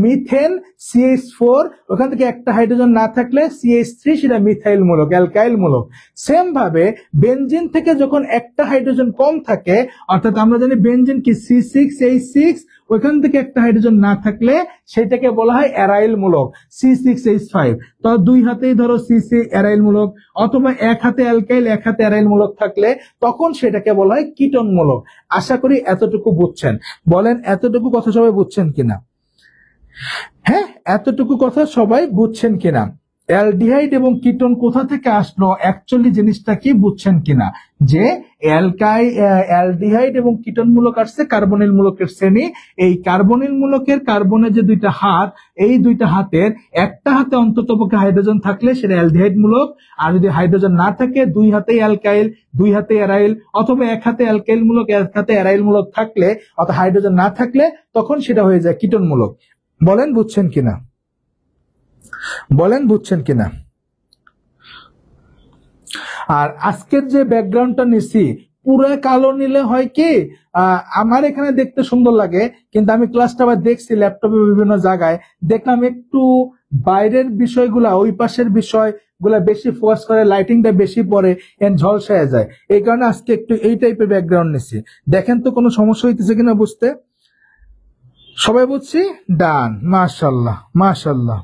মিথেন CH4, ওখান থেকে একটা হাইড্রোজেন না থাকলে CH3, সেটা মিথাইল মূলক, অ্যালকাইল মূলক। সেম ভাবে বেনজিন থেকে যখন একটা হাইড্রোজেন কম থাকে, অর্থাৎ আমরা জানি বেনজিন কি C6H6, ওইখান থেকে একটা হাইড্রোজেন না থাকলে সেটাকে বলা হয় অ্যারাইল মূলক, C6H5। তো দুই হাতেই ধরো CC অ্যারাইল মূলক, অথবা এক হাতে অ্যালকাইল এক হাতে অ্যারাইল মূলক থাকলে তখন সেটাকে বলা হয় কিটোন মূলক। আশা করি এতটুকু বুঝছেন। বলেন এতটুকু কথা সবাই বুঝছেন কিনা? হ্যাঁ, এতটুকু কথা সবাই বুঝছেন কিনা? অ্যালডিহাইড এবং কিটোন কোথা থেকে আসলো, অ্যাকচুয়ালি জিনিসটা কি বুঝছেন কিনা? যে অ্যালডিহাইড এবং কিটোন মূলক আসছে কার্বনিল মূলকের শ্রেণী। এই কার্বনিল মূলকের কার্বনের যে দুইটা হাত, এই দুইটা হাতের একটা হাতে অন্ততপক্ষে হাইড্রোজেন থাকলে সেটা অ্যালডিহাইড মূলক, আর যদি হাইড্রোজেন না থাকে দুই হাতেই অ্যালকাইল দুই হাতে অ্যারাইল, অথবা এক হাতে অ্যালকাইল মূলক এক হাতে অ্যারাইল মূলক থাকলে, অর্থাৎ হাইড্রোজেন না থাকলে তখন সেটা হয়ে যায় কিটোন মূলক। বলেন বুঝছেন কিনা? বলেন বুঝছেন কিনা? আর আজকের যে ব্যাকগ্রাউন্ডটা নিছি পুরো কালো নিলে হয় কি, আমার এখানে দেখতে সুন্দর লাগে, কিন্তু আমি ক্লাসটা আবার দেখছি ল্যাপটপে বিভিন্ন জায়গায়, দেখলাম একটু বাইরের বিষয়গুলা, ওই পাশের বিষয়গুলা বেশি ফোকাস করে, লাইটিংটা বেশি পড়ে, ঝলসায় যায়। এই কারণে আজকে একটু এই টাইপের ব্যাকগ্রাউন্ড নিছি। দেখেন তো কোনো সমস্যা হইতেছে কিনা বুঝতে? সবাই বুঝছি? ডান, মাশাআল্লাহ মাশাআল্লাহ।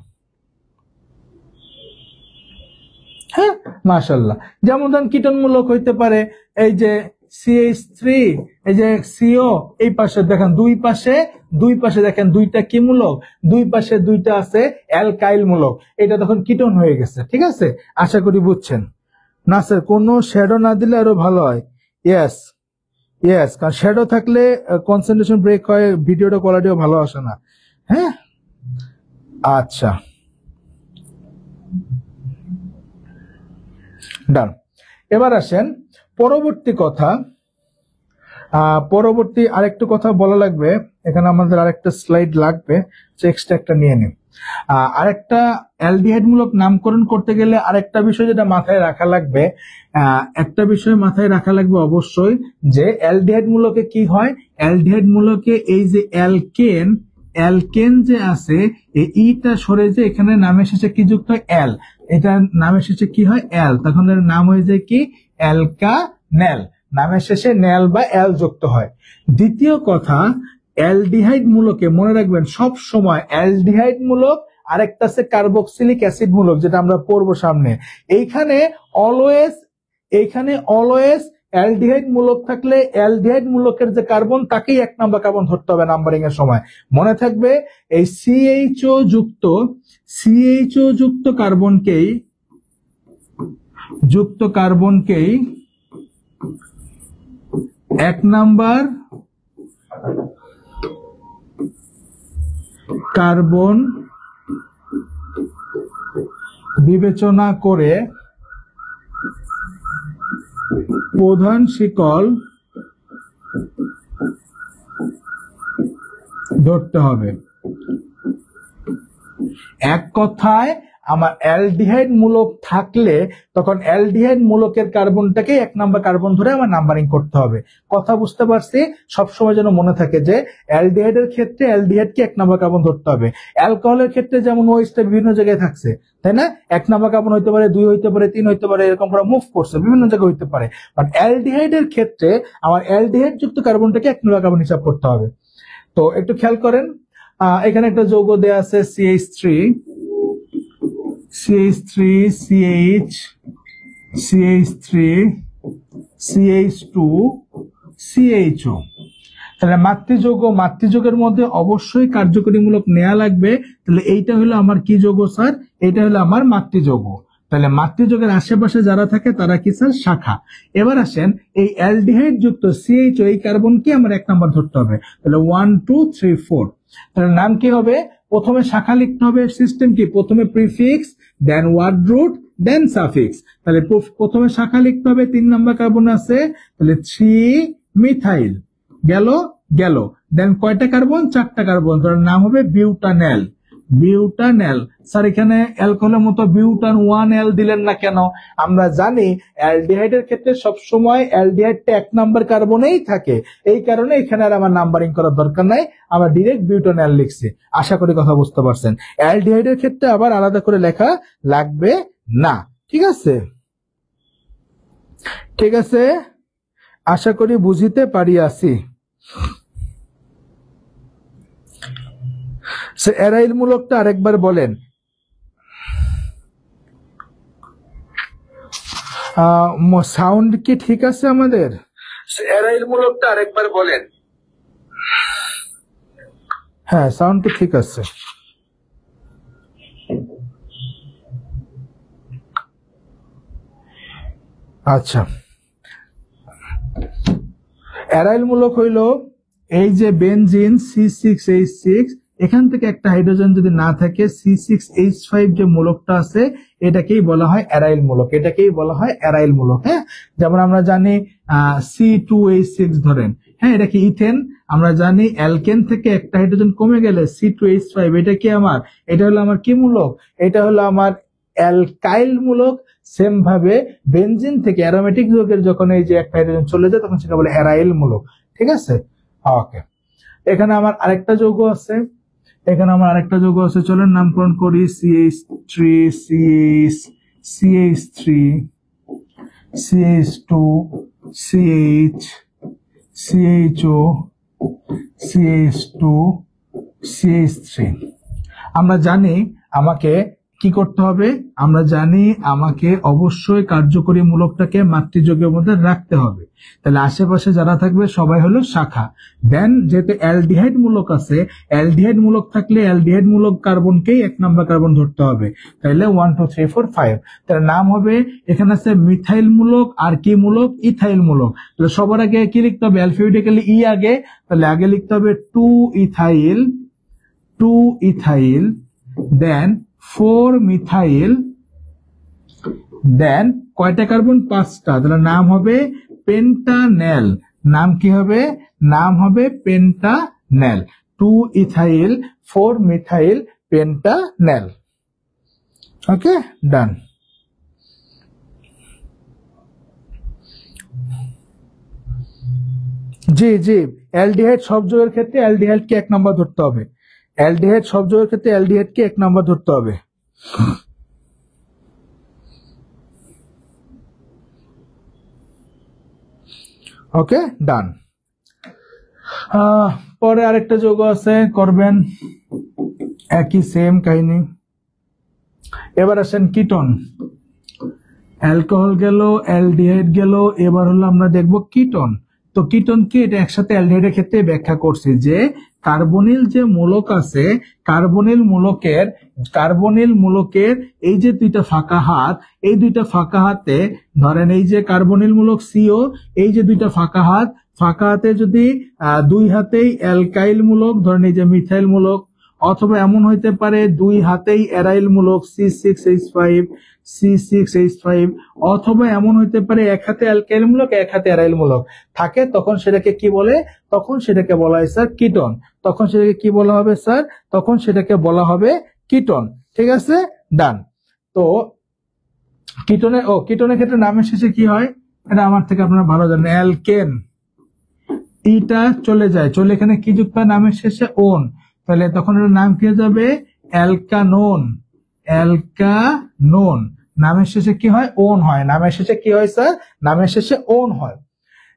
হ্যাঁ, মাশাআল্লাহ। যেমন ধরেন কিটোন মূলক হইতে পারে এই যে CH3, এই যে CO, এই পাশে দেখেন দুই পাশে দেখেন দুইটা কি মূলক, দুই পাশে দুইটা আছে অ্যালকাইল মূলক, এটা তখন কিটোন হয়ে গেছে। ঠিক আছে, আশা করি বুঝছেন। না স্যার, কোনো শ্যাডো না দিলে আরো ভালো হয়। ইয়েস, কারণ শ্যাডো থাকলে কনসেন্ট্রেশন ব্রেক হয়, ভিডিওটা কোয়ালিটিও ভালো আসে না। হ্যাঁ, আচ্ছা, ডান। এবার আসেন পরবর্তী কথা। পরবর্তী আরেকটু কথা বলা লাগবে, এখানে আমাদের আরেকটা স্লাইড লাগবে, এক্সট্রা একটা নিয়ে নিন। আরেকটা অ্যালডিহাইড মূলক নামকরণ করতে গেলে আরেকটা বিষয় যেটা মাথায় রাখা লাগবে, একটা বিষয় মাথায় রাখা লাগবে অবশ্যই, যে অ্যালডিহাইড মূলকে কি হয়। অ্যালডিহাইড মূলকে এই যে অ্যালকেন যে আছে, এই ইটা সরে যে এখানে নামের শেষে কি যুক্ত হয়, অ্যাল, এটা নামের শেষে কি হয়, অ্যাল, তখন এর নাম হয়ে যায় কি, অ্যালকানেল। নামের শেষে নেল বা অ্যাল যুক্ত হয়। দ্বিতীয় কথা, অ্যালডিহাইড মূলকে মনে রাখবেন সব সময়, অ্যালডিহাইড মূলক আরেকটা আছে কার্বক্সিলিক অ্যাসিড মূলক, যেটা আমরা পড়বো সামনে। এইখানে অলওয়েজ অ্যালডিহাইড মূলক থাকলে অ্যালডিহাইড মূলকের যে কার্বন তাকেই এক নাম্বার কার্বন ধরতে হবে নাম্বারিং এর সময়। মনে থাকবে এই CHO যুক্ত কার্বনকেই এক নাম্বার কার্বন বিবেচনা করে প্রধান শিকল ধরতে হবে। এক কথায় আমার অ্যালডিহাইড মূলক থাকলে তখন অ্যালডিহাইড মূলকের কার্বনটাকে এক নাম্বার কার্বন ধরে আমার নাম্বারিং করতে হবে। কথা বুঝতে পারছি? সবসময় যেন মনে থাকে যে অ্যালডিহাইডের ক্ষেত্রে অ্যালডিহাইডকে এক নাম্বার কার্বন ধরতে হবে। অ্যালকোহলের ক্ষেত্রে যেমন ওএইচটা বিভিন্ন জায়গায় থাকছে, তাই না? এক নাম্বার কার্বন হইতে পারে, 2 হইতে পারে, 3 হইতে পারে, এরকম করে মুভ করছে, বিভিন্ন জায়গায় হইতে পারে। বাট অ্যালডিহাইডের ক্ষেত্রে আমার অ্যালডিহাইড যুক্ত কার্বনটাকে এক নাম্বার কার্বন হিসাব করতে হবে। তো একটু খেয়াল করেন, এখানে একটা যৌগ দেয়া আছে CH3, CH3, CH3, CH2, CHO। তাহলে মাতৃযৌগের মধ্যে অবশ্যই কার্যকরীমূলক নেওয়া লাগবে। তাহলে এইটা হলো আমার কি যৌগ স্যার? এটা হলো আমার মাতৃযৌগ। তাহলে মাতৃযৌগের আশেপাশে যারা থাকে তারা কি স্যার? শাখা। এবার আসেন এই অ্যালডিহাইড যুক্ত CHO এই কার্বনকে আমার 1 নাম্বার ধরতে হবে। তাহলে 1 2 3 4। তাহলে নাম কি হবে? প্রথমে শাখা লিখতে হবে। সিস্টেম কি? প্রথমে প্রিফিক্স, দেন ওয়ার্ড রুট, দেন সাফিক্স। তাহলে প্রথমে শাখা লিখতে হবে। 3 নাম্বার কার্বন আছে, তাহলে 3 মিথাইল গেল। দেন কয়টা কার্বন? 4টা কার্বন। তার নাম হবে বিউটানেল। স্যার এখানে অ্যালকোহলের মতো বিউটান 1L দিলেন না কেন? আমরা জানি অ্যালডিহাইডের ক্ষেত্রে সবসময় অ্যালডিহাইডটা 1 নাম্বার কার্বনেই থাকে, এই কারণে এখানে আর আমার নাম্বারিং করার দরকার নাই, আমরা ডিরেক্ট বিউটানেল লিখছি। আশা করি কথা বুঝতে পারছেন। অ্যালডিহাইডের ক্ষেত্রে আবার আলাদা করে লেখা লাগবে না। ঠিক আছে, আশা করি বুঝিতে পারিয়াছি। অ্যারাইল মূলকটা আরেকবার বলেন। সাউন্ড কি ঠিক আছে আমাদের? অ্যারাইল মূলকটা আরেকবার বলেন। হ্যাঁ, সাউন্ড তো ঠিক আছে। আচ্ছা, অ্যারাইল মূলক হইল এই যে বেনজিন C6H6, এখান থেকে একটা হাইড্রোজেন যদি না থাকে, C6H5 যে মূলকটা আছে এটাকেই বলা হয় অ্যারাইল মূলক। হ্যাঁ, যেমন আমরা জানি C2H6 ধরেন, হ্যাঁ এটা কি ইথেন। আমরা জানি অ্যালকেন থেকে একটা হাইড্রোজেন কমে গেলে C2H5, এটা কি আমার? এটা হলো আমার কি মূলক? এটা হলো আমার অ্যালকাইল মূলক। সেম ভাবে বেনজিন থেকে অ্যারোমেটিক যৌগের যখন এই যে একটা হাইড্রোজেন চলে যায় তখন সেটা বলে অ্যারাইল মূলক। ঠিক আছে, ওকে। এখানে আমার আরেকটা যৌগ আছে, চলেন নামকরণ করি। CH3, CH3, CH2, CH, CHO, CH2, CH3। আমরা জানি আমাকে কি করতে হবে? আমরা জানি আমাকে অবশ্যই কার্যকরী মূলকটাকে মাতৃযৌগের মধ্যে রাখতে হবে। তাহলে আশেপাশে যারা থাকবে সবাই হলো শাখা। দেন যেহেতু অ্যালডিহাইড মূলক আছে, অ্যালডিহাইড মূলক থাকলে অ্যালডিহাইড মূলক কার্বনকেই 1 নাম্বার কার্বন ধরতে হবে। তাহলে 1 2 3 4 5। তার নাম হবে, এখানে আছে মিথাইল মূলক আর কি মূলক? ইথাইল মূলক। তাহলে সবার আগে কি লিখতে হবে? অ্যালফাবেটিক্যালি ই আগে, তাহলে আগে লিখতে হবে 2 ইথাইল, দেন 4 মিথাইল, দেন কয়টা কার্বন? 5টা। তাহলে নাম হবে পেন্টানেল। নাম কি হবে? নাম হবে পেন্টানেল। 2 ইথাইল 4 মিথাইল পেন্টানেল। ওকে, ডান। জি, অ্যালডিহাইড সব যৌগের ক্ষেত্রে অ্যালডিহাইডকে 1 নাম্বার ধরতে হবে। ওকে, ডান। পরে আরেকটা যৌগ আছে, করবেন একই সেম কাহিনী। এবার আসেন কিটোন। অ্যালকোহল গেল, অ্যালডিহাইড গেল, এবার হলো আমরা দেখব কিটোন। তো কিটোন কি? এটা একসাথে অ্যালডিহাইডের ক্ষেত্রে ব্যাখ্যা করছি যে কার্বনিল যে মূলক আছে, কার্বনিল মূলকের এই যে 2টা ফাঁকা হাত, এই 2টা ফাঁকা হাতে ধরেন এই যে কার্বনিল মূলক CO, এই যে 2টা ফাঁকা হাতে যদি 2 হাতেই অ্যালকাইল মূলক, ধরেন এই যে মিথাইল মূলক, অথবা এমন হইতে পারে 2 হাতেই অ্যারাইল মূলক C6H5, অথবা এমন হইতে পারে 1 হাতে অ্যালকাইল মূলক 1 হাতে অ্যারাইল মূলক থাকে, তখন সেটাকে কি বলে? তখন সেটাকে বলা হয় স্যার কিটোন। তখন সেটাকে কি বলা হবে স্যার? তখন সেটাকে বলা হবে কিটোন। ঠিক আছে, ডান। তো কিটোনের ক্ষেত্রে নামের শেষে কি হয় এটা আমার থেকে আপনারা ভালো জানেন। অ্যালকেন, ইটা চলে যায়, চলে এখানে কি যুক্ত হয়? নামের শেষে ওন। তাহলে তখন এর নাম কি হয়ে যাবে? অ্যালকানোন। নামের শেষে কি হয়? ওন হয়। নামের শেষে কি হয় স্যার? নামের শেষে ওন হয়।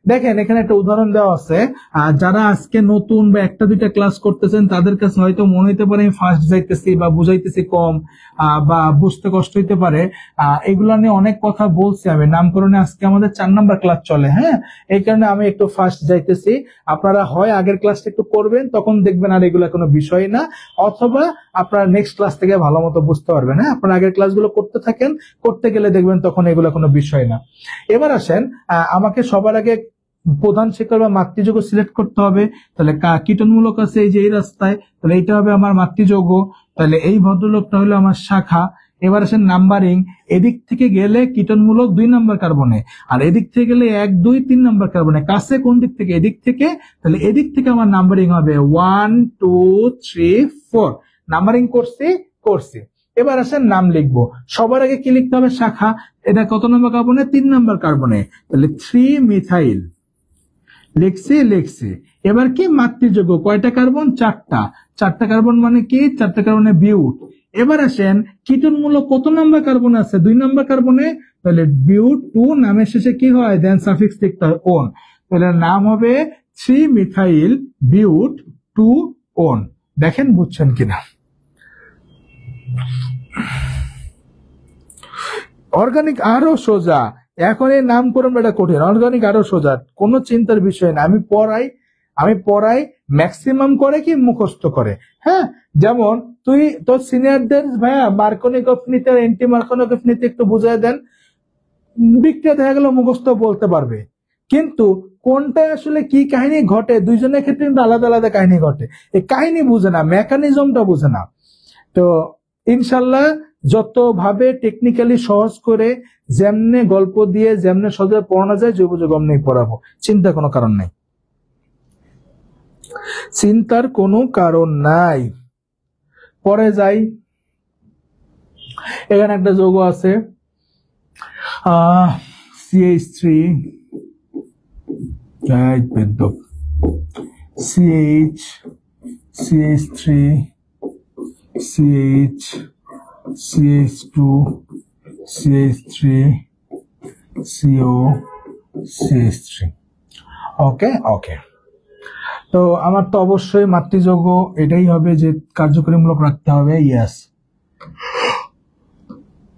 দেখেন এখানে একটা উদাহরণ দেওয়া আছে, যারা আজকে নতুন বা একটা দুইটা ক্লাস করতেছেন তাদের কাছে হয়তো মনে হইতে পারে আমি ফার্স্ট যাইতেছি বা বুঝাইতেছি কম, বা বুঝতে কষ্ট হইতে পারে। এগুলা নিয়ে অনেক কথা বলছি আমি, নামকরণে আজকে আমাদের 4 নাম্বার ক্লাস চলে, হ্যাঁ, এই কারণে আমি একটু ফার্স্ট যাইতেছি। আপনারা হয় আগের ক্লাসটা একটু করবেন, তখন দেখবেন আর এগুলা কোনো বিষয় না, অথবা আপনারা নেক্সট ক্লাস থেকে ভালো মতো বুঝতে পারবেন। হ্যাঁ, আপনারা আগের ক্লাসগুলো করতে থাকেন, করতে গেলে দেখবেন তখন এগুলো কোনো বিষয় না। এবার আসেন, আমাকে সবার আগে প্রধান শিক্ষক বা মাতৃযোগ্য সিলেক্ট করতে হবে। তাহলে কীটনমূলক আছে এই যে এই রাস্তায়, তাহলে এইটা হবে আমার মাতৃযোগ্য, তাহলে এই ভদ্রলোকটা হলো আমার শাখা। এবার আসেন নাম্বারিং, এদিক থেকে গেলে কীটনমূলক 2 নাম্বার কার্বনে, আর এদিক থেকে গেলে 1 2 3 নাম্বার কার্বনে। কাছে কোন দিক থেকে? এদিক থেকে, তাহলে এদিক থেকে আমার নাম্বারিং হবে 1 2 3 4। নাম্বারিং করছি। এবার আসেন নাম লিখবো। সবার আগে কি লিখতে হবে? শাখা। এটা কত নম্বর কার্বনে? 3 নাম্বার কার্বনে, তাহলে 3 মিথাইল লিখছি। এবার কি মাতৃযোগ্য, কয়টা কার্বন? 4টা কার্বন, মানে কি 4টা কার্বনে বিউট। এবার আসেন কীটনমূলক কত নাম্বার কার্বন আছে? 2 নাম্বার কার্বনে, তাহলে বিউট 2, নামের শেষে কি হয়? দেন সাফিক্স লিখতে হয় ওন, তাহলে নাম হবে 3 মিথাইল বিউট 2 ওন। দেখেন বুঝছেন কিনা। অর্গানিক আরো সোজা, এখন এই নামকরণ এটা কঠিন, অর্গানিক আরো সোজা, কোনো চিন্তার বিষয় না। আমি পড়াই ম্যাক্সিমাম করে কি মুখস্থ করে। হ্যাঁ, যেমন তুই তোর সিনিয়রদের ভাইয়া মার্কনিকফ নিতে, এন্টি মার্কনিকফ নিতে একটু বুঝাই দেন, বিক্রিয়া দেখা গেল মুখস্থ বলতে পারবে, কিন্তু কোনটা আসলে কি কাহিনী ঘটে দুইজনের ক্ষেত্রে কিন্তু আলাদা আলাদা কাহিনী ঘটে। এই কাহিনী বুঝে না, মেকানিজমটা বুঝে না। তো ইনশাল্লাহ যত ভাবে টেকনিক্যালি সহজ করে, যেমনে গল্প দিয়ে যেমনে সহজে পড়ানো যায় জৈব যৌগ অমনি পড়াবো, চিন্তার কোনো কারণ নাই, চিন্তার কোনো কারণ নাই। পরে যাই, এখানে একটা যৌগ আছে CH3 CH3 CH2 CH3 CO CH3। ওকে, তো আমার তো অবশ্যই মাতৃযোগ্য এটাই হবে যে কার্যকরীমূলক রাখতে হবে, ইয়েস।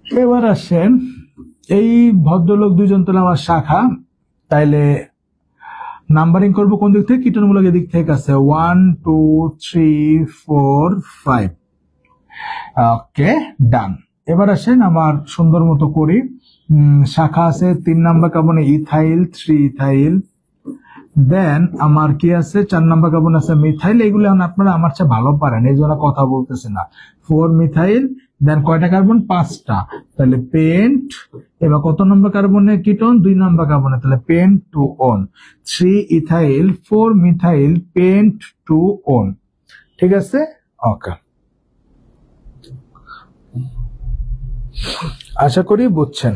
এবার আসেন, এই ভদ্রলোক দুইজন তো আমার শাখা, তাইলে নাম্বারিং করবো কোন দিক থেকে? কীটনমূলক এদিক থেকে আছে 1 2 3 4 5। ওকে, ডান। এবার আসেন আমার সুন্দর মতো করি। শাখা আছে 3 নাম্বার কার্বনে ইথাইল 3 ইথাইল, দেন আমার কি আছে 4 নাম্বার কার্বন আছে মিথাইল। এগুলো আপনারা আমার চেয়ে ভালো পারেন, এই জন্য কথা বলতেছি না। 4 মিথাইল, দেন কয়টা কার্বন? 5টা, তাহলে পেন্ট। এবার কত নম্বর কার্বনে কিটোন? 2 নাম্বার কার্বনে, তাহলে pent 2 one. 3 ethyl 4 methyl pent 2 one. ঠিক আছে, ওকে, আশা করি বুঝছেন।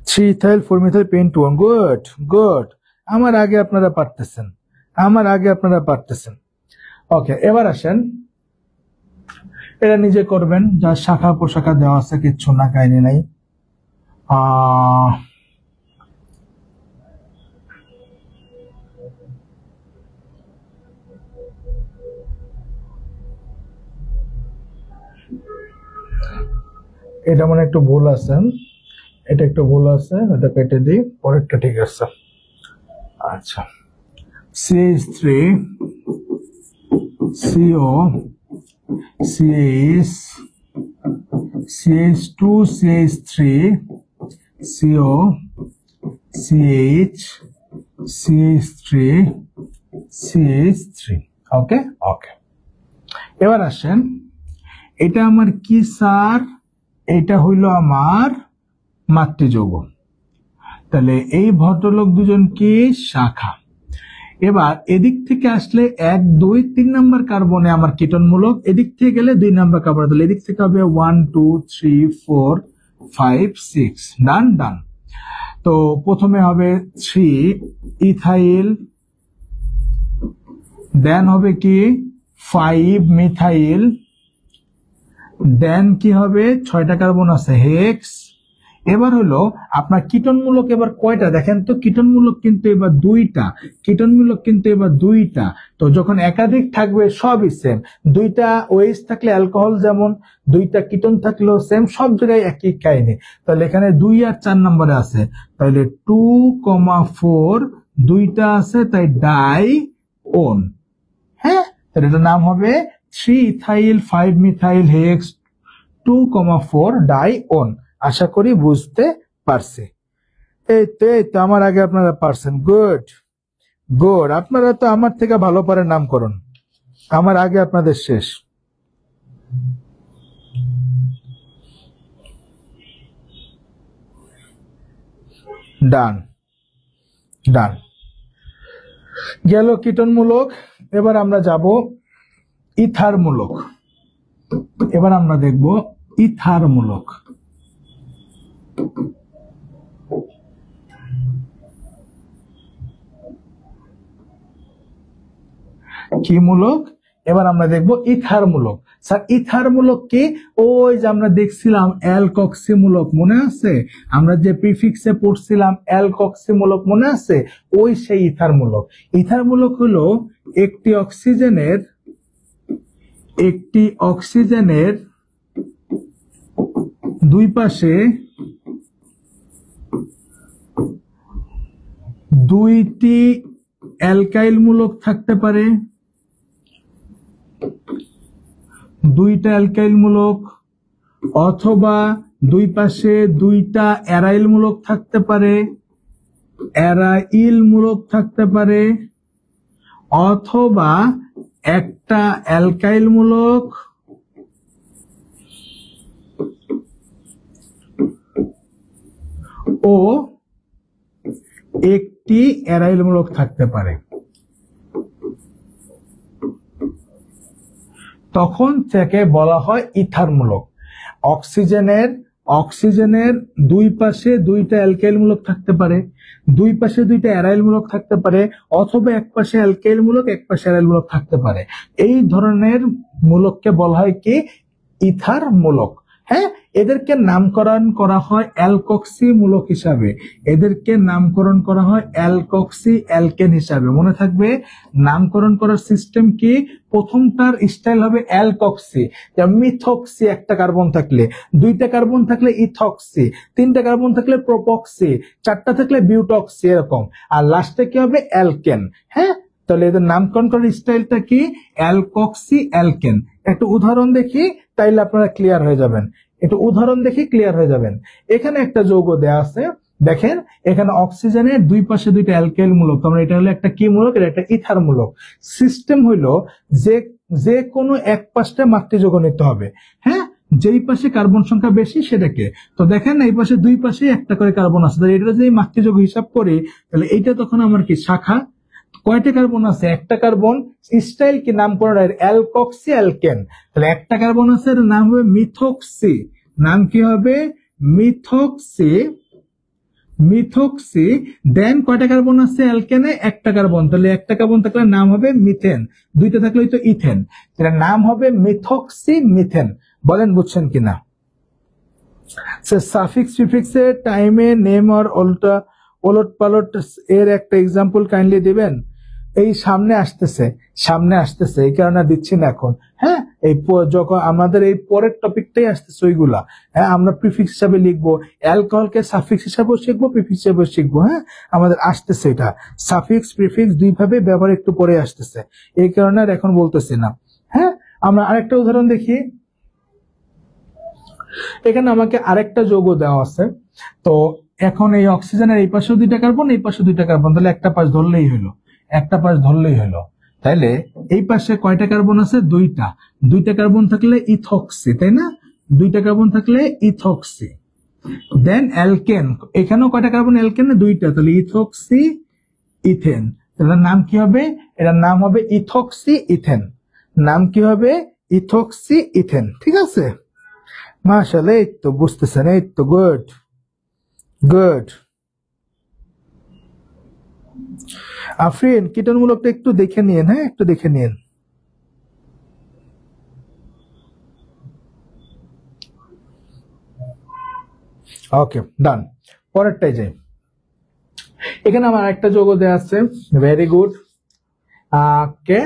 3 ethyl 4 methyl pent 2 one, good. আমার আগে আপনারা পারতেছেন। ওকে, এবার আসেন, এটা নিজে করবেন, যা শাখা প্রশাখা দেওয়া আছে, কিচ্ছু না, কাহিনী নাই। এটা মানে একটু ভুল আছে, এটা কেটে দিই, পরেরটা ঠিক আছে। আচ্ছা, CH3 CO CH2 CH3 CO CH CH3 CH3। ওকে, এবার আসেন, এটা আমার কি স্যার? এটা হইল আমার মাতৃযৌগ, তাহলে এই ভদ্রলোক দুজন কি? শাখা। এবার এদিক থেকে আসলে 1 2 3 নাম্বার কার্বনে আমার কীটনমূলক, এদিক থেকে গেলে 2 নাম্বার কার্বন, তাহলে এদিক থেকে হবে 1 2 3 4 5 6। ডান। তো প্রথমে হবে 3 ইথাইল, দেন হবে কি 5 মিথাইল, দেন কি হবে 6টা কার্বন আছে হেক্স, এবার হলো আপনার কীটনমূলক এবার কয়টা দেখেন তো, কীটনমূলক কিন্তু এবার দুইটা, কীটনমূলক কিন্তু এবার দুইটা। তো যখন একাধিক থাকবে সবই সেম, দুইটা ওএইচ থাকলে অ্যালকোহল যেমন, দুইটা কীটন থাকলেও সেম, সব জায়গায় একই কাহিনী। তাহলে এখানে 2 আর 4 নম্বরে আছে, তাহলে 2,4 দুইটা আছে, তাই ডাই ওন। হ্যাঁ, তাহলে এটার নাম হবে 3 ethyl 5 methyl hex 2,4 dione. আশা করি বুঝতে পারছি। এই তো আমার আগে আপনারা পারছেন, গুড গুড। আপনারা তো আমার থেকে ভালো পারেন নামকরণ, আমার আগে আপনাদের শেষ। ডান ডান গেল কীটনমূলক। এবার আমরা যাব ইথারমূলক। এবার আমরা দেখব ইথারমূলক। কি মূলক? এবার আমরা দেখব ইথারমূলক। স্যার ইথারমূলক কি? ওই যে আমরা দেখছিলাম অ্যালকক্সিমূলক, মনে আছে? আমরা যে প্রিফিক্সে পড়ছিলাম অ্যালকক্সিমূলক, মনে আছে? ওই সেই ইথারমূলক। ইথারমূলক হলো একটি অক্সিজেনের দুই পাশে দুইটি অ্যালকাইল মূলক থাকতে পারে, দুইটা অ্যালকাইল মূলক, অথবা দুই পাশে দুইটা অ্যারাইল মূলক থাকতে পারে, অ্যারাইল মূলক থাকতে পারে, অথবা একটা অ্যালকাইল মূলক ও একটি অ্যারাইল মূলক থাকতে পারে। তখন থেকে বলা হয় ইথারমূলক। অক্সিজেনের দুই পাশে দুইটা অ্যালকাইল মূলক থাকতে পারে, দুই পাশে দুইটা অ্যারাইল মূলক থাকতে পারে, অথবা এক পাশে অ্যালকাইল মূলক এক পাশে অ্যারাইল মূলক থাকতে পারে। এই ধরনের মূলককে বলা হয় কি? ইথারমূলক। হ্যাঁ, এদেরকে নামকরণ করা হয় অ্যালকক্সি মূলক হিসাবে, এদেরকে নামকরণ করা হয় অ্যালকক্সি অ্যালকেন হিসাবে। মনে থাকবে নামকরণ করার সিস্টেম কি? প্রথমটার স্টাইল হবে অ্যালকক্সি, মিথক্সি একটা কার্বন থাকলে, দুইটা কার্বন থাকলে ইথক্সি, তিনটা কার্বন থাকলে প্রোপক্সি, চারটা থাকলে বিউটক্সি, এরকম। আর লাস্টে কি হবে? অ্যালকেন। হ্যাঁ, তাহলে এদের নামকরণ করার স্টাইলটা কি? Alkoxy alkane. একটা উদাহরণ দেখি, তাইলে আপনারা ক্লিয়ার হয়ে যাবেন। একটু উদাহরণ দেখি ক্লিয়ার হয়ে যাবেন। এখানে একটা যৌগ দেয়া আছে, দেখেন এখানে অক্সিজেনের দুই পাশে দুইটা অ্যালকাইল মূলক, তোমরা এটা হলো একটা কি মূলক? এটা একটা ইথার মূলক। সিস্টেম হইলো যে কোনো এক পাশে মাতৃযোগ নিতে হবে। হ্যাঁ, যেই পাশে কার্বন সংখ্যা বেশি সেটাকে। তো দেখেন এই পাশে দুই পাশে একটা করে কার্বন আছে, তাহলে এটা যদি মাতৃযোগ হিসাব করি, তাহলে এইটা তখন আমার কি? শাখা। কয়টা কার্বন আছে? একটা কার্বন। স্টাইল কি? নামকরণ অ্যালকক্সি অ্যালকেন। তাহলে একটা কার্বন আছে, এর নাম হবে মিথক্সি। নাম কি হবে? মিথক্সি। মিথক্সি। দেন কয়টা কার্বন আছে অ্যালকেনে? একটা কার্বন। তাহলে একটা কার্বন থাকলে নাম হবে মিথেন, দুইটা থাকলে তো ইথেন। তাহলে নাম হবে মিথক্সি মিথেন। বলেন বুঝছেন কিনা? সাফিক্স প্রিফিক্সের টাইমে নেম আর ওলট পালট এর একটা এক্সাম্পল কাইন্ডলি দিবেন। এই সামনে আসতেছে, এই কারণে দিচ্ছি না এখন। হ্যাঁ, এই যখন আমাদের এই পরের টপিকটাই আসতেছে ওইগুলা, হ্যাঁ, আমরা প্রিফিক্স হিসাবে লিখবো, অ্যালকোহলকে সাফিক্স হিসাবেও শিখবো, প্রিফিক্স হিসাবেও শিখবো। হ্যাঁ, আমাদের আসতেছে এটা, সাফিক্স প্রিফিক্স দুই ভাবে ব্যবহার একটু পরে আসতেছে, এই কারণে আর এখন বলতেছি না। হ্যাঁ, আমরা আরেকটা উদাহরণ দেখি। এখানে আমাকে আরেকটা যৌগ দেওয়া আছে। তো এখন এই অক্সিজেনের এই পাশে দুইটা কার্বন, এই পাশে দুইটা কার্বন, তাহলে একটা পাশ ধরলেই হলো। তাহলে এই পাশে কয়টা কার্বন আছে? দুইটা কার্বন থাকলে ইথক্সি, তাই না? দুইটা কার্বন থাকলে ইথক্সি। দেন অ্যালকেন, এখানেও কয়টা কার্বন অ্যালকেনে? দুইটা, তাহলে ইথক্সি ইথেন। তাহলে নাম কি হবে? এটার নাম হবে ইথক্সি ইথেন। নাম কি হবে? Ethoxy ethane. ঠিক আছে, মাশাআল্লাহ, এই তো বুঝতেছেন, এই তো গুড গুড। আফরিন, কীটনমূলকটা একটু দেখে নিন। হ্যাঁ, একটু দেখে নিন। ওকে ডান, পরেরটাই যাই। এখানে আমার একটা যৌগ দেয়া আছে, ভেরি গুড। ওকে,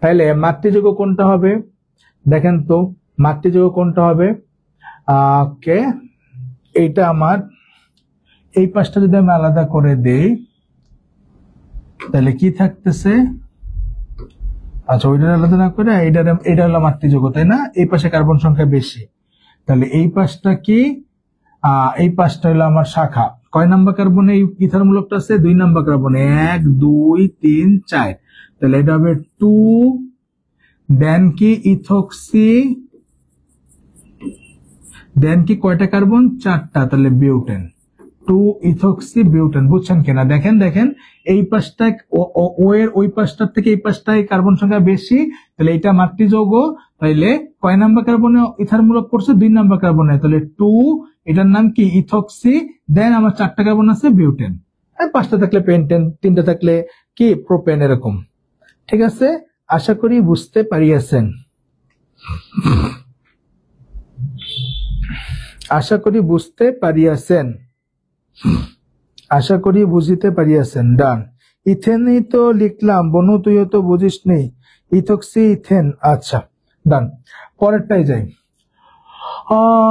তাহলে মাতৃযৌগ কোনটা হবে দেখেন তো, মাতৃযৌগ কোনটা হবে? ওকে, এইটা আমার এই পাশটা যদি আমি আলাদা করে দেই তাহলে কি থাকতেছে? আচ্ছা, ওইটা আলাদা না করে এটা হলো মাতৃযৌগ, তাই না? এই পাশে কার্বন সংখ্যা বেশি, তাহলে এই পাশটা কি? এই পাশটা হলো আমার শাখা। কয় নাম্বার কার্বনে এই ইথার মূলকটা আছে? 2 নাম্বার কার্বনে, 1 2 3 4, তাহলে এটা হবে 2, দেন কি ইথক্সি, দেন কি কয়টা কার্বন? 4টা, তাহলে বিউটেন, 2 ইথক্সি বিউটেন। বুঝছেন কিনা? দেখেন দেখেন, এই পাশটা ও এর ওই পাশটার থেকে এই পাশটায় কার্বন সংখ্যা বেশি, তাহলে এটা মাতৃযৌগ। তাইলে কয় নাম্বার কার্বনে ইথার মূলক পড়ছে? 2 নাম্বার কার্বনে, তাহলে 2, এটার নাম কি? ইথক্সি, দেন আমার 4টা কার্বন আছে বিউটেন, আর 5টা থাকলে পেন্টেন, 3টা থাকলে কি? প্রোপেন, এরকম। ঠিক আছে, আশা করি বুঝতে পারিয়াছেন, আশা করি বুঝতে পারিয়াছেন, আশা করি বুঝিতে পারিয়াছেন। ডান, ইথেনই তো লিখলাম বনু, তুইও তো বুঝিস নি, ইথক্সি ইথেন। আচ্ছা ডান, পরেরটাই যাই।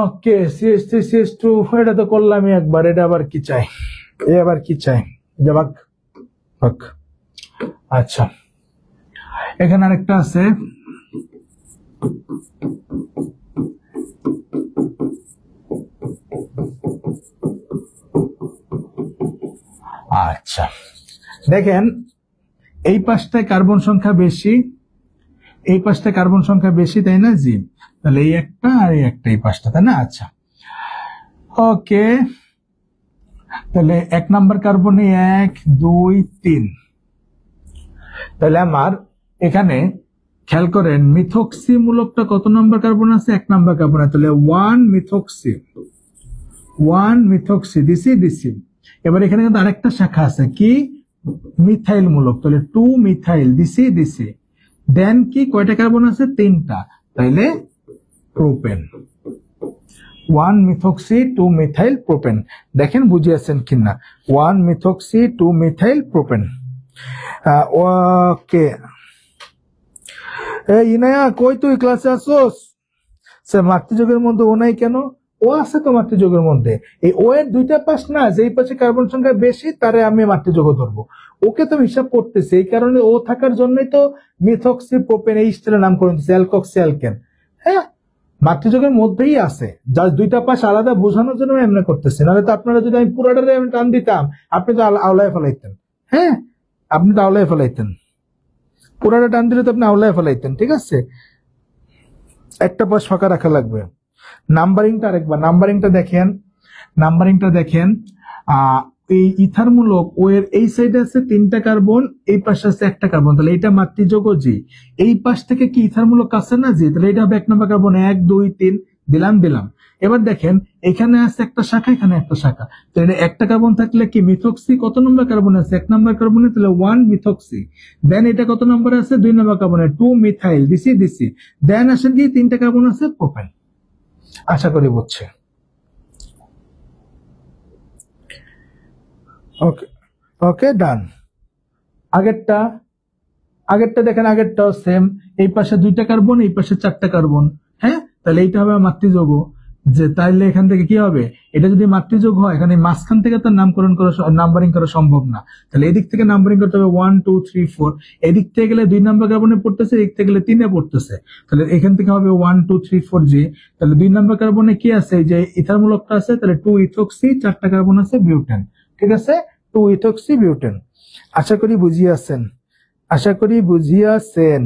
ওকে, CH3 CH2 এটা তো করলামই একবার, এটা আবার কি চাই? আবার কি চাই? জবাক। আচ্ছা, এখানে আরেকটা আছে, আচ্ছা দেখেন, এই পাশটায় কার্বন সংখ্যা বেশি, এই পাশটায় কার্বন সংখ্যা বেশি, তাই না? জি, তাহলে এই একটা আর এই একটা, এই পাশটা, তাই না? আচ্ছা ওকে, তাহলে 1 নাম্বার কার্বনে 1 2 3, তাহলে আমার এখানে খেয়াল করেন মিথক্সি মূলকটা কত নাম্বার কার্বন আছে? 1 নাম্বার কার্বনে, তাহলে 1 মিথক্সি দিছি। এবার এখানে কিন্তু আরেকটা শাখা আছে, কি? মিথাইল মূলক, তাহলে 2 মিথাইল দিছি, দেন কি কয়টা কার্বন আছে? 3টা, তাইলে প্রোপেন, 1 মিথক্সি 2 মিথাইল প্রোপেন। দেখেন বুঝিয়েছেন কিনা? 1 মিথক্সি 2 মিথাইল প্রোপেন। ওকে, ইনায়া কই তুই ক্লাসে আসোস? স্যার মাতৃযৌগের মধ্যে ও নাই কেন? ও আছে তো মাতৃযৌগের মধ্যে, এই ও এর 2টা পাশ না, যেই পাশে কার্বন সংখ্যা বেশি তারে আমি মাতৃযৌগ ধরবো। ওকে তো হিসাব করতেছি, এই কারণে ও থাকার জন্যই তো মিথক্সি প্রোপেন এই স্টাইলে নামকরণ দিচ্ছে, অ্যালকক্সি অ্যালকেন। হ্যাঁ, মাতৃযৌগের মধ্যেই আছে, যার 2টা পাশ আলাদা বোঝানোর জন্য আমি এমনি করতেছি, নাহলে তো আপনারা যদি আমি পুরাটারে টান দিতাম আপনি তো আওলায় ফেলাইতেন। হ্যাঁ, আপনি তো আওলায় ফেলাইতেন, পুরাটা টান দিলে তো আপনি আওলায় ফেলাইতেন। ঠিক আছে, একটা পাশ ফাঁকা রাখা লাগবে। নাম্বারিংটা আরেকবার, নাম্বারিংটা দেখেন, এই ইথার মূলক ও এর এই সাইডে আছে 3টা কার্বন, এই পাশে আছে 1টা কার্বন, তাহলে এটা মাতৃযৌগ জি। এই পাশ থেকে কি ইথার মূলক আছে না জি, তাহলে এটা হবে 1 নাম্বার কার্বন, 1 2 3 দিলাম। এবার দেখেন এখানে আছে একটা শাখা, এখানে একটা শাখা, তো এটা 1টা কার্বন থাকলে কি মিথক্সি কত নম্বর কার্বন আছে? 1 নাম্বার কার্বনে, তাহলে 1 মিথক্সি। দেন এটা কত নম্বর আছে? 2 নাম্বার কার্বনে, 2 মিথাইল দিছি। দেন আসেন কি 3টা কার্বন আছে প্রোপেন। আশা করি বুঝছে। ওকে ওকে ডান। আগেরটা দেখেন, আগেরটাও সেম, এই পাশে 2টা কার্বন, এই পাশে 4টা কার্বন। হ্যাঁ, তাহলে এইটা হবে মাতৃযৌগ, যে তাইলে এখান থেকে কি হবে? এটা যদি মাতৃযৌগ হয়, এখানে মাঝখান থেকে তো নাম্বারিং করা সম্ভব না, তাহলে এদিক থেকে নাম্বারিং করতে হবে 1 2 3 4। এদিক থেকে গেলে 2 নাম্বার কার্বনে পড়তেছে, এদিক থেকে গেলে 3-এ পড়তেছে, তাহলে এখান থেকে হবে 1 2 3 4 জি। তাহলে 2 নাম্বার কার্বনে কি আছে? যে ইথার মূলকটা আছে, তাহলে 2 ইথক্সি, 4টা কার্বন আছে বিউটেন। ঠিক আছে, 2 ইথক্সি বিউটেন। আশা করি বুঝিয়াছেন।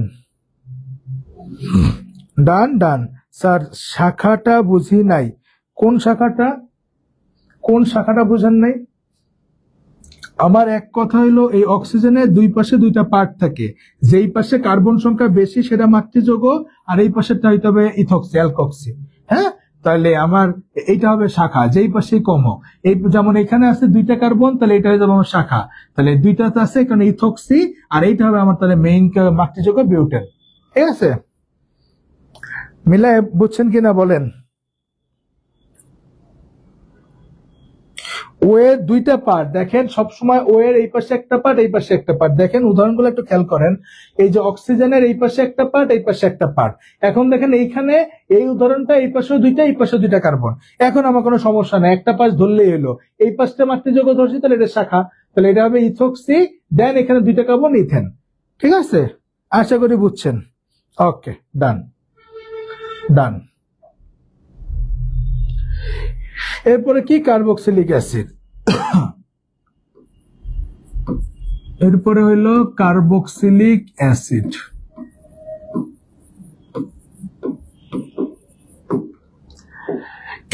ডান। স্যার শাখাটা বুঝি নাই। কোন শাখাটা বুঝেন নাই? আমার এক কথা হইলো, এই অক্সিজেনের 2 পাশে 2টা পার্ট থাকে, যেই পাশে কার্বন সংখ্যা বেশি সেটা মাতৃযৌগ, আর এই পাশেরটা হইতে হবে ইথক্সি অ্যালকক্সি। হ্যাঁ, তাহলে আমার এইটা হবে শাখা, যেই পাশে কম হোক। এই যেমন এখানে আছে 2টা কার্বন, তাহলে এটা হয়ে যাবে আমার শাখা, তাহলে 2টাতে আছে এখানে ইথক্সি, আর এইটা হবে আমার তাহলে মেইন মাতৃযৌগ বিউটেন। ঠিক আছে, মিলায় বুঝছেন কিনা বলেন? ও এর দুইটা পার্ট দেখেন, সবসময় ও এর এই পাশে একটা পার্ট, এই পাশে একটা পার্ট। দেখেন উদাহরণগুলো একটু খেয়াল করেন, এই যে অক্সিজেনের এই পাশে একটা পার্ট, এই পাশে একটা পার্ট। এখন দেখেন এইখানে এই উদাহরণটা এই পাশেও দুইটা, এই পাশেও দুইটা কার্বন। এখন আমার কোনো সমস্যা নাই, একটা পাশ ধরলেই হলো। এই পাশটা মাতৃযৌগ ধরছি, তাহলে এটা শাখা, তাহলে এটা হবে ইথোক্সি, দেন এখানে দুইটা কার্বন ইথেন। ঠিক আছে, আশা করি বুঝছেন। ওকে, ডান ডান। এরপরে কি, কার্বক্সিলিক অ্যাসিড। এরপরে হইলো কার্বক্সিলিক অ্যাসিড।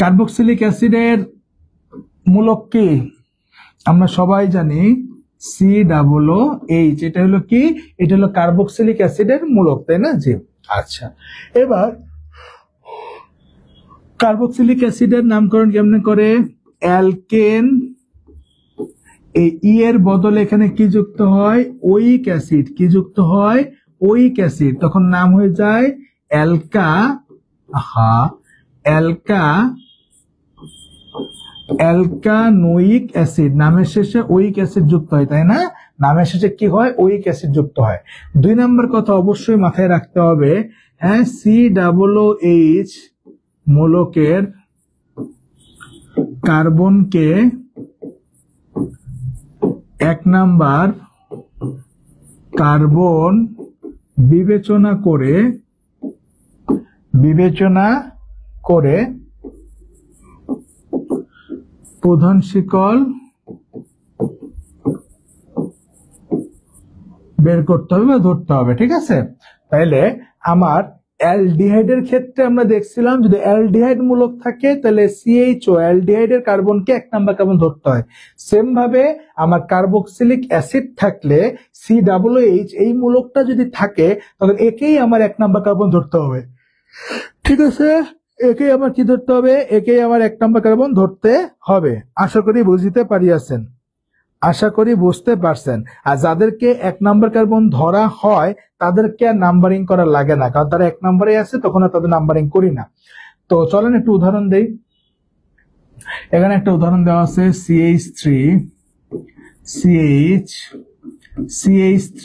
কার্বক্সিলিক অ্যাসিডের মূলক কি আমরা সবাই জানি, COOH। এটা হলো কি, এটা হলো কার্বক্সিলিক অ্যাসিডের মূলক, তাই না? জি। আচ্ছা, এবার কার্বক্সিলিক অ্যাসিডের নামকরণ কেমনে করে? অ্যালকেন, এই ই এর বদলে এখানে কি যুক্ত হয়? ওইক অ্যাসিড। কি যুক্ত হয়? ওইক অ্যাসিড। তখন নাম হয়ে যায় অ্যালকা, অ্যালকানোইক অ্যাসিড। নামের শেষে ওইক অ্যাসিড যুক্ত হয়, তাই না? নামের শেষে কি হয়? ওইক অ্যাসিড যুক্ত হয়। 2 নম্বর কথা অবশ্যই মাথায় রাখতে হবে, হ্যাঁ, COOH মূলকের কার্বনকে 1 নাম্বার কার্বন বিবেচনা করে প্রধান শিকল বের করতে হবে বা ধরতে হবে। ঠিক আছে, তাহলে আমার অ্যালডিহাইডের ক্ষেত্রে আমরা দেখছিলাম, যদি অ্যালডিহাইড মূলক থাকে তাহলে CHO, অ্যালডিহাইডের কার্বনকে 1 নাম্বার কার্বন ধরতে হয়। সেম ভাবে আমার কার্বক্সিলিক অ্যাসিড থাকলে COOH এই মূলকটা যদি থাকে, তখন একেই আমার 1 নাম্বার কার্বন ধরতে হবে। ঠিক আছে, একেই আমার কি ধরতে হবে? একেই আমার 1 নাম্বার কার্বন ধরতে হবে। আশা করি বুঝতে পারিয়াছেন, আশা করি বুঝতে পারছেন। আর যাদেরকে 1 নাম্বার কার্বন ধরা হয় তাদেরকে আর নাম্বারিং করা লাগে না, কারণ তারা 1 নাম্বারে আছে, তখন আর তাদের নাম্বারিং করি না। তো চলেন একটু উদাহরণ দেই। এখানে একটা উদাহরণ দেওয়া আছে, CH3 CH2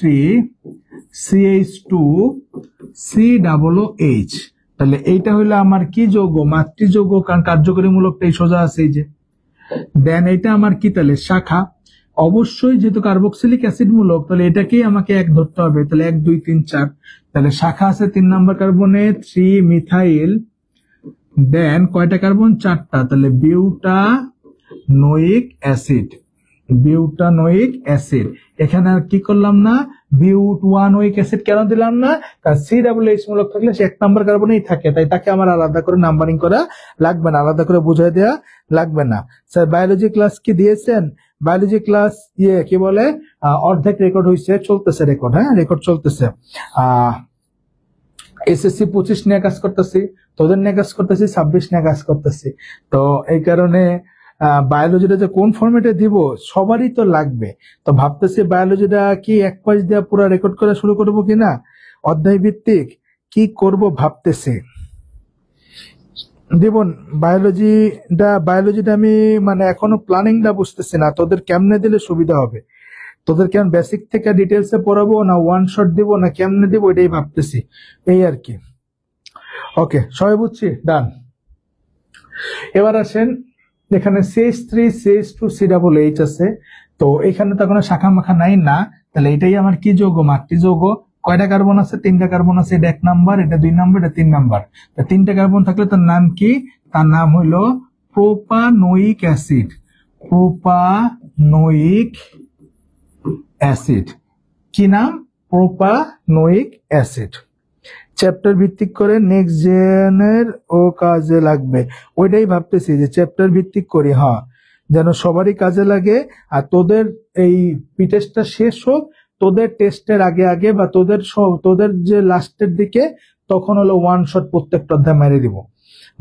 COOH। তাহলে এইটা হইলো আমার কি যৌগ? মাতৃযৌগ, কারণ কার্যকরী মূলকটাই সোজা আছে এই যে। দেন এটা আমার কি? তাহলে শাখা। অবশ্যই যেহেতু কার্বক্সিলিক অ্যাসিড মূলক, তাহলে এটাকেই আমাকে 1 ধরতে হবে। তাহলে 1 2 3 4, তাহলে শাখা আছে 3 নাম্বার কার্বনে 3 মিথাইল। দেন কয়টা কার্বন? 4টা, তাহলে বিউটানোইক অ্যাসিড। এখানে আর কি করলাম না, বিউটানোইক অ্যাসিড কেন দিলাম না? কারণ COOH মূলক থাকলে সে 1 নাম্বার কার্বনেই থাকে, তাই তাকে আমার আলাদা করে নাম্বারিং করা লাগবে না, আলাদা করে বুঝাই দেওয়া লাগবে না। স্যার বায়োলজি ক্লাস কি দিয়েছেন? বায়োলজি ক্লাস কি বলে, অর্ধেক রেকর্ড হয়েছে, চলতেছে রেকর্ড, হ্যাঁ রেকর্ড চলতেছে। SSC 25 নিয়ে কাজ করতেছি, তোদের নিয়ে কাজ করতেছি, 26 নিয়ে কাজ করতেছি। তো এই কারণে বায়োলজিটা যে কোন ফরম্যাটে দিব সবারই তো লাগবে। তো ভাবতেছি বায়োলজিটা কি 1 পাশ দিয়ে পুরো রেকর্ড করা শুরু করব কিনা, অধ্যায় ভিত্তিক কি করব ভাবতেছি। দেবন বায়োলজিটা আমি মানে এখনো প্ল্যানিংটা বুঝতেছি না, তোদের কেমনে দিলে সুবিধা হবে। তোদের কেমন বেসিক থেকে ডিটেলসে পড়াবো, না 1 শট দিব, না কেমনে দিব, এটাই ভাবতেছি, এই আর কি। ওকে, সবাই বুঝছি, ডান। এবার আসেন, এখানে CH3 CH2 COOH আছে, তো এখানে তো কোনো শাখা মাখা নাই না, তাহলে এটাই আমার কি যৌগ? মাতৃযৌগ। কয়টা কার্বন আছে? 3টা কার্বন আছে। এটা 1 নাম্বার, এটা 2 নাম্বার, এটা 3 নাম্বার। 3টে কার্বন থাকলে তার নাম কি? তার নাম হলো প্রোপানোইক অ্যাসিড। কি নাম? Propanoic acid. চ্যাপ্টার ভিত্তিক করে নেক্সট জেনের ও কাজে লাগবে, ওইটাই ভাবতেছি যে চ্যাপ্টার ভিত্তিক করি, হ্যাঁ, যেন সবারই কাজে লাগে। আর তোদের এই টেস্টটা শেষ হোক, তোদের টেস্টের আগে আগে বা তোদের যে লাস্টের দিকে, তখন হলো 1 শট প্রত্যেকটা অধ্যায় মেরে দিব।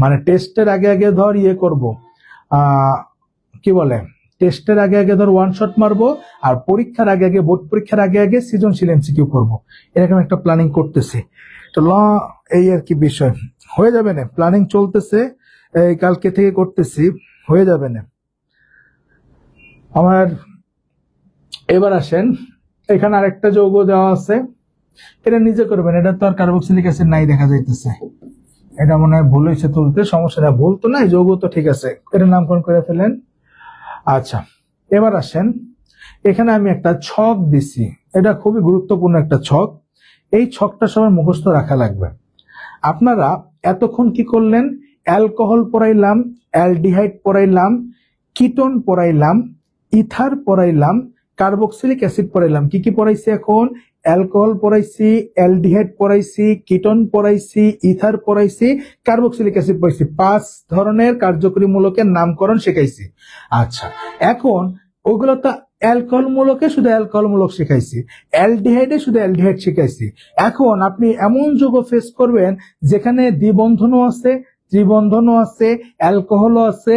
মানে টেস্টের আগে আগে ধর করব, কি বলে, টেস্টের আগে আগে ধর 1 শট মারবো, আর পরীক্ষার আগে আগে, বোর্ড পরীক্ষার আগে আগে সৃজনশীল MCQ করবো। এরকম একটা প্ল্যানিং করতেছি। তো এই আর কি বিষয়, হয়ে যাবে না, প্ল্যানিং চলতেছে, এই কালকে থেকে করতেছি, হয়ে যাবে না। আমার এবার আসেন, এখানে আরেকটা যৌগ দেওয়া আছে, এটা নিজে করবেন, এটা তো আর কার্বক্সিলিক অ্যাসিড নাই দেখা যাইতেছে, এটা মনে হয় ভুল হয়েছে তুলতে, সমস্যা না, ভুল তো নাই, যৌগ তো ঠিক আছে, এটা নামকরণ করে ফেলেন। আচ্ছা, এবার আসেন, এখানে আমি একটা ছক দিছি, এটা খুবই গুরুত্বপূর্ণ একটা ছক, এই ছকটা সবার মুখস্থ রাখা লাগবে। আপনারা এতক্ষণ কি করলেন, অ্যালকোহল পড়াইলাম, অ্যালডিহাইড পড়াইলাম, কিটোন পড়াইলাম, ইথার পড়াইলাম, কার্বক্সিলিক অ্যাসিড পড়াইলাম। কি কি পড়াইছি এখন? অ্যালকোহল পড়াইছি, অ্যালডিহাইড পড়াইছি, কিটোন পড়াইছি, ইথার পড়াইছি, কার্বক্সিলিক অ্যাসিড পড়াইছি। 5 ধরনের কার্যকরী মূলকের নামকরণ শিখাইছি। আচ্ছা, এখন ওগুলো তো অ্যালকোহল মূলকে শুধু অ্যালকোহল মূলক শিখাইছি, অ্যালডিহাইডে শুধু অ্যালডিহাইড শিখাইছি। এখন আপনি এমন যৌগ ফেস করবেন যেখানে দ্বিবন্ধনও আছে, ত্রিবন্ধনও আছে, অ্যালকোহলও আছে,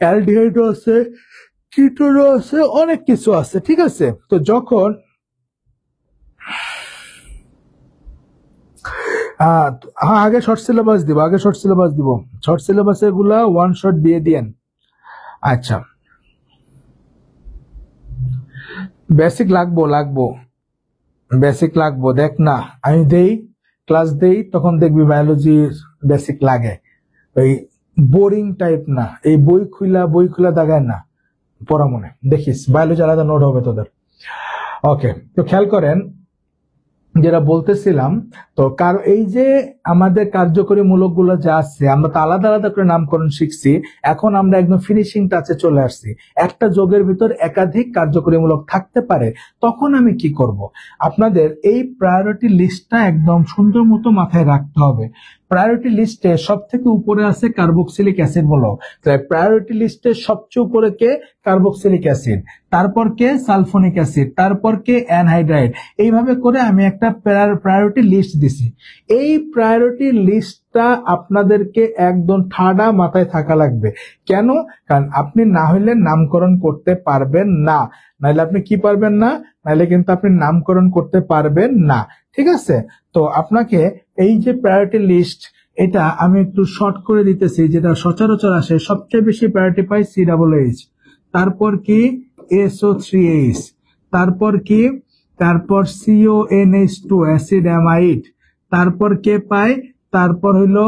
অ্যালডিহাইডও আছে, কিটোনও আছে, অনেক কিছু আছে, ঠিক আছে? তো যখন আগে শর্ট সিলেবাস দিব, শর্ট সিলেবাস এগুলা ওয়ান শট দিয়ে দিয়েন। আচ্ছা, বেসিক লাগবো, দেখ না, আমি ক্লাস দেই তখন দেখবি বায়োলজির বেসিক লাগে, ওই বোরিং টাইপ না, এই বই খুলা দাগায় না, পড়া মনে দেখিস, বায়োলজি আলাদা নোট হবে তোদের। ওকে, তো খেয়াল করেন যেটা বলতেছিলাম, তো এই যে আমাদের কার্যকরী মূলকগুলো যা আছে, আমরা তো আলাদা আলাদা করে নামকরণ শিখছি, এখন আমরা একদম ফিনিশিং টাচে চলে আসছি। একটা যোগের ভিতর একাধিক কার্যকরী মূলক থাকতে পারে, তখন আমি কি করব? আপনাদের এই প্রায়োরিটি লিস্টটা একদম সুন্দর মতো মাথায় রাখতে হবে। প্রায়োরিটি লিস্টে সব থেকে উপরে আছে কার্বক্সিলিক অ্যাসিড মূলক, তাই প্রায়োরিটি লিস্টের সবচেয়ে উপরে কে? কার্বক্সিলিক অ্যাসিড, তারপর কে? সালফোনিক অ্যাসিড, তারপর কে? অ্যানহাইড্রাইড। এইভাবে করে আমি একটা প্রায়োরিটি লিস্ট দিছি। এই প্রায়োরিটি লিস্টটা আপনাদেরকে একদম ঠাডা মাথায় থাকা লাগবে। কেন? কারণ আপনি না হইলে নামকরণ করতে পারবেন না, নাইলে আপনি কি পারবেন না, নাইলে কিন্তু আপনি নামকরণ করতে পারবেন না, ঠিক আছে? তো আপনাকে এই যে প্রায়োরিটি লিস্ট, এটা আমি একটু শর্ট করে দিতেছি, যেটা সচরাচর আসে, সবচেয়ে বেশি প্রায়োরিটি পাই COOH, তারপর কি? SO3H, তারপর কি? তারপর CONH2 অ্যাসিড অ্যামাইড, তারপর কে পায়? তারপর হইলো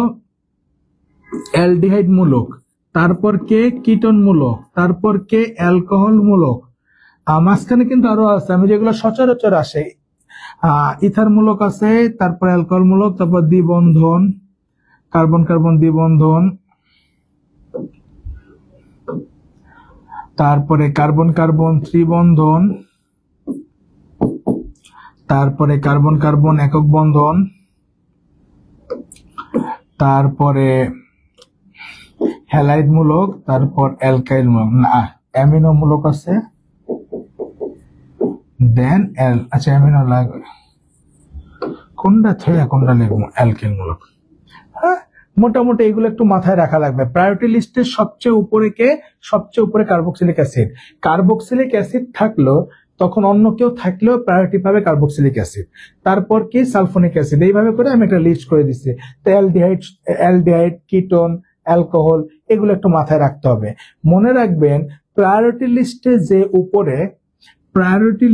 অ্যালডিহাইড মূলক, তারপর কে? কিটোন মূলক, তারপর কে? অ্যালকোহল মূলক। মাঝখানে কিন্তু আরো আছে, আমি যেগুলো সচরাচর আসে, ইথার মূলক আছে, তারপর অ্যালকোহল মূলক, তারপর দ্বিবন্ধন, কার্বন কার্বন দ্বিবন্ধন, তারপরে কার্বন কার্বন ত্রিবন্ধন, তারপরে কার্বন কার্বন একক বন্ধন, তারপরে হ্যালাইড মূলক, তারপর অ্যালকাইল মূলক, না অ্যামিনো মূলক আছে, দেন আচ্ছা অ্যামিনো লাগবে, কোনটা থয়া কোনটা লিখবো? অ্যালকাইল মূলক। হ্যাঁ, মোটামুটি এগুলো একটু মাথায় রাখা লাগবে। প্রায়োরিটি লিস্টের সবচেয়ে উপরে কে? সবচেয়ে উপরে কার্বক্সিলিক অ্যাসিড। কার্বক্সিলিক অ্যাসিড থাকলো, তখন অন্য কেউ থাকলেও প্রায়োরিটি পাবে কার্বক্সিলিক অ্যাসিড, তারপর কি? Sulphonic acid. এইভাবে করে আমি একটা লিস্ট করে দিচ্ছি। তো অ্যালডিহাইড, কিটোন, অ্যালকোহল, এগুলো একটু মাথায় রাখতে হবে। মনে রাখবেন, প্রায়োরিটি লিস্টে যে উপরে, প্রায়োরিটি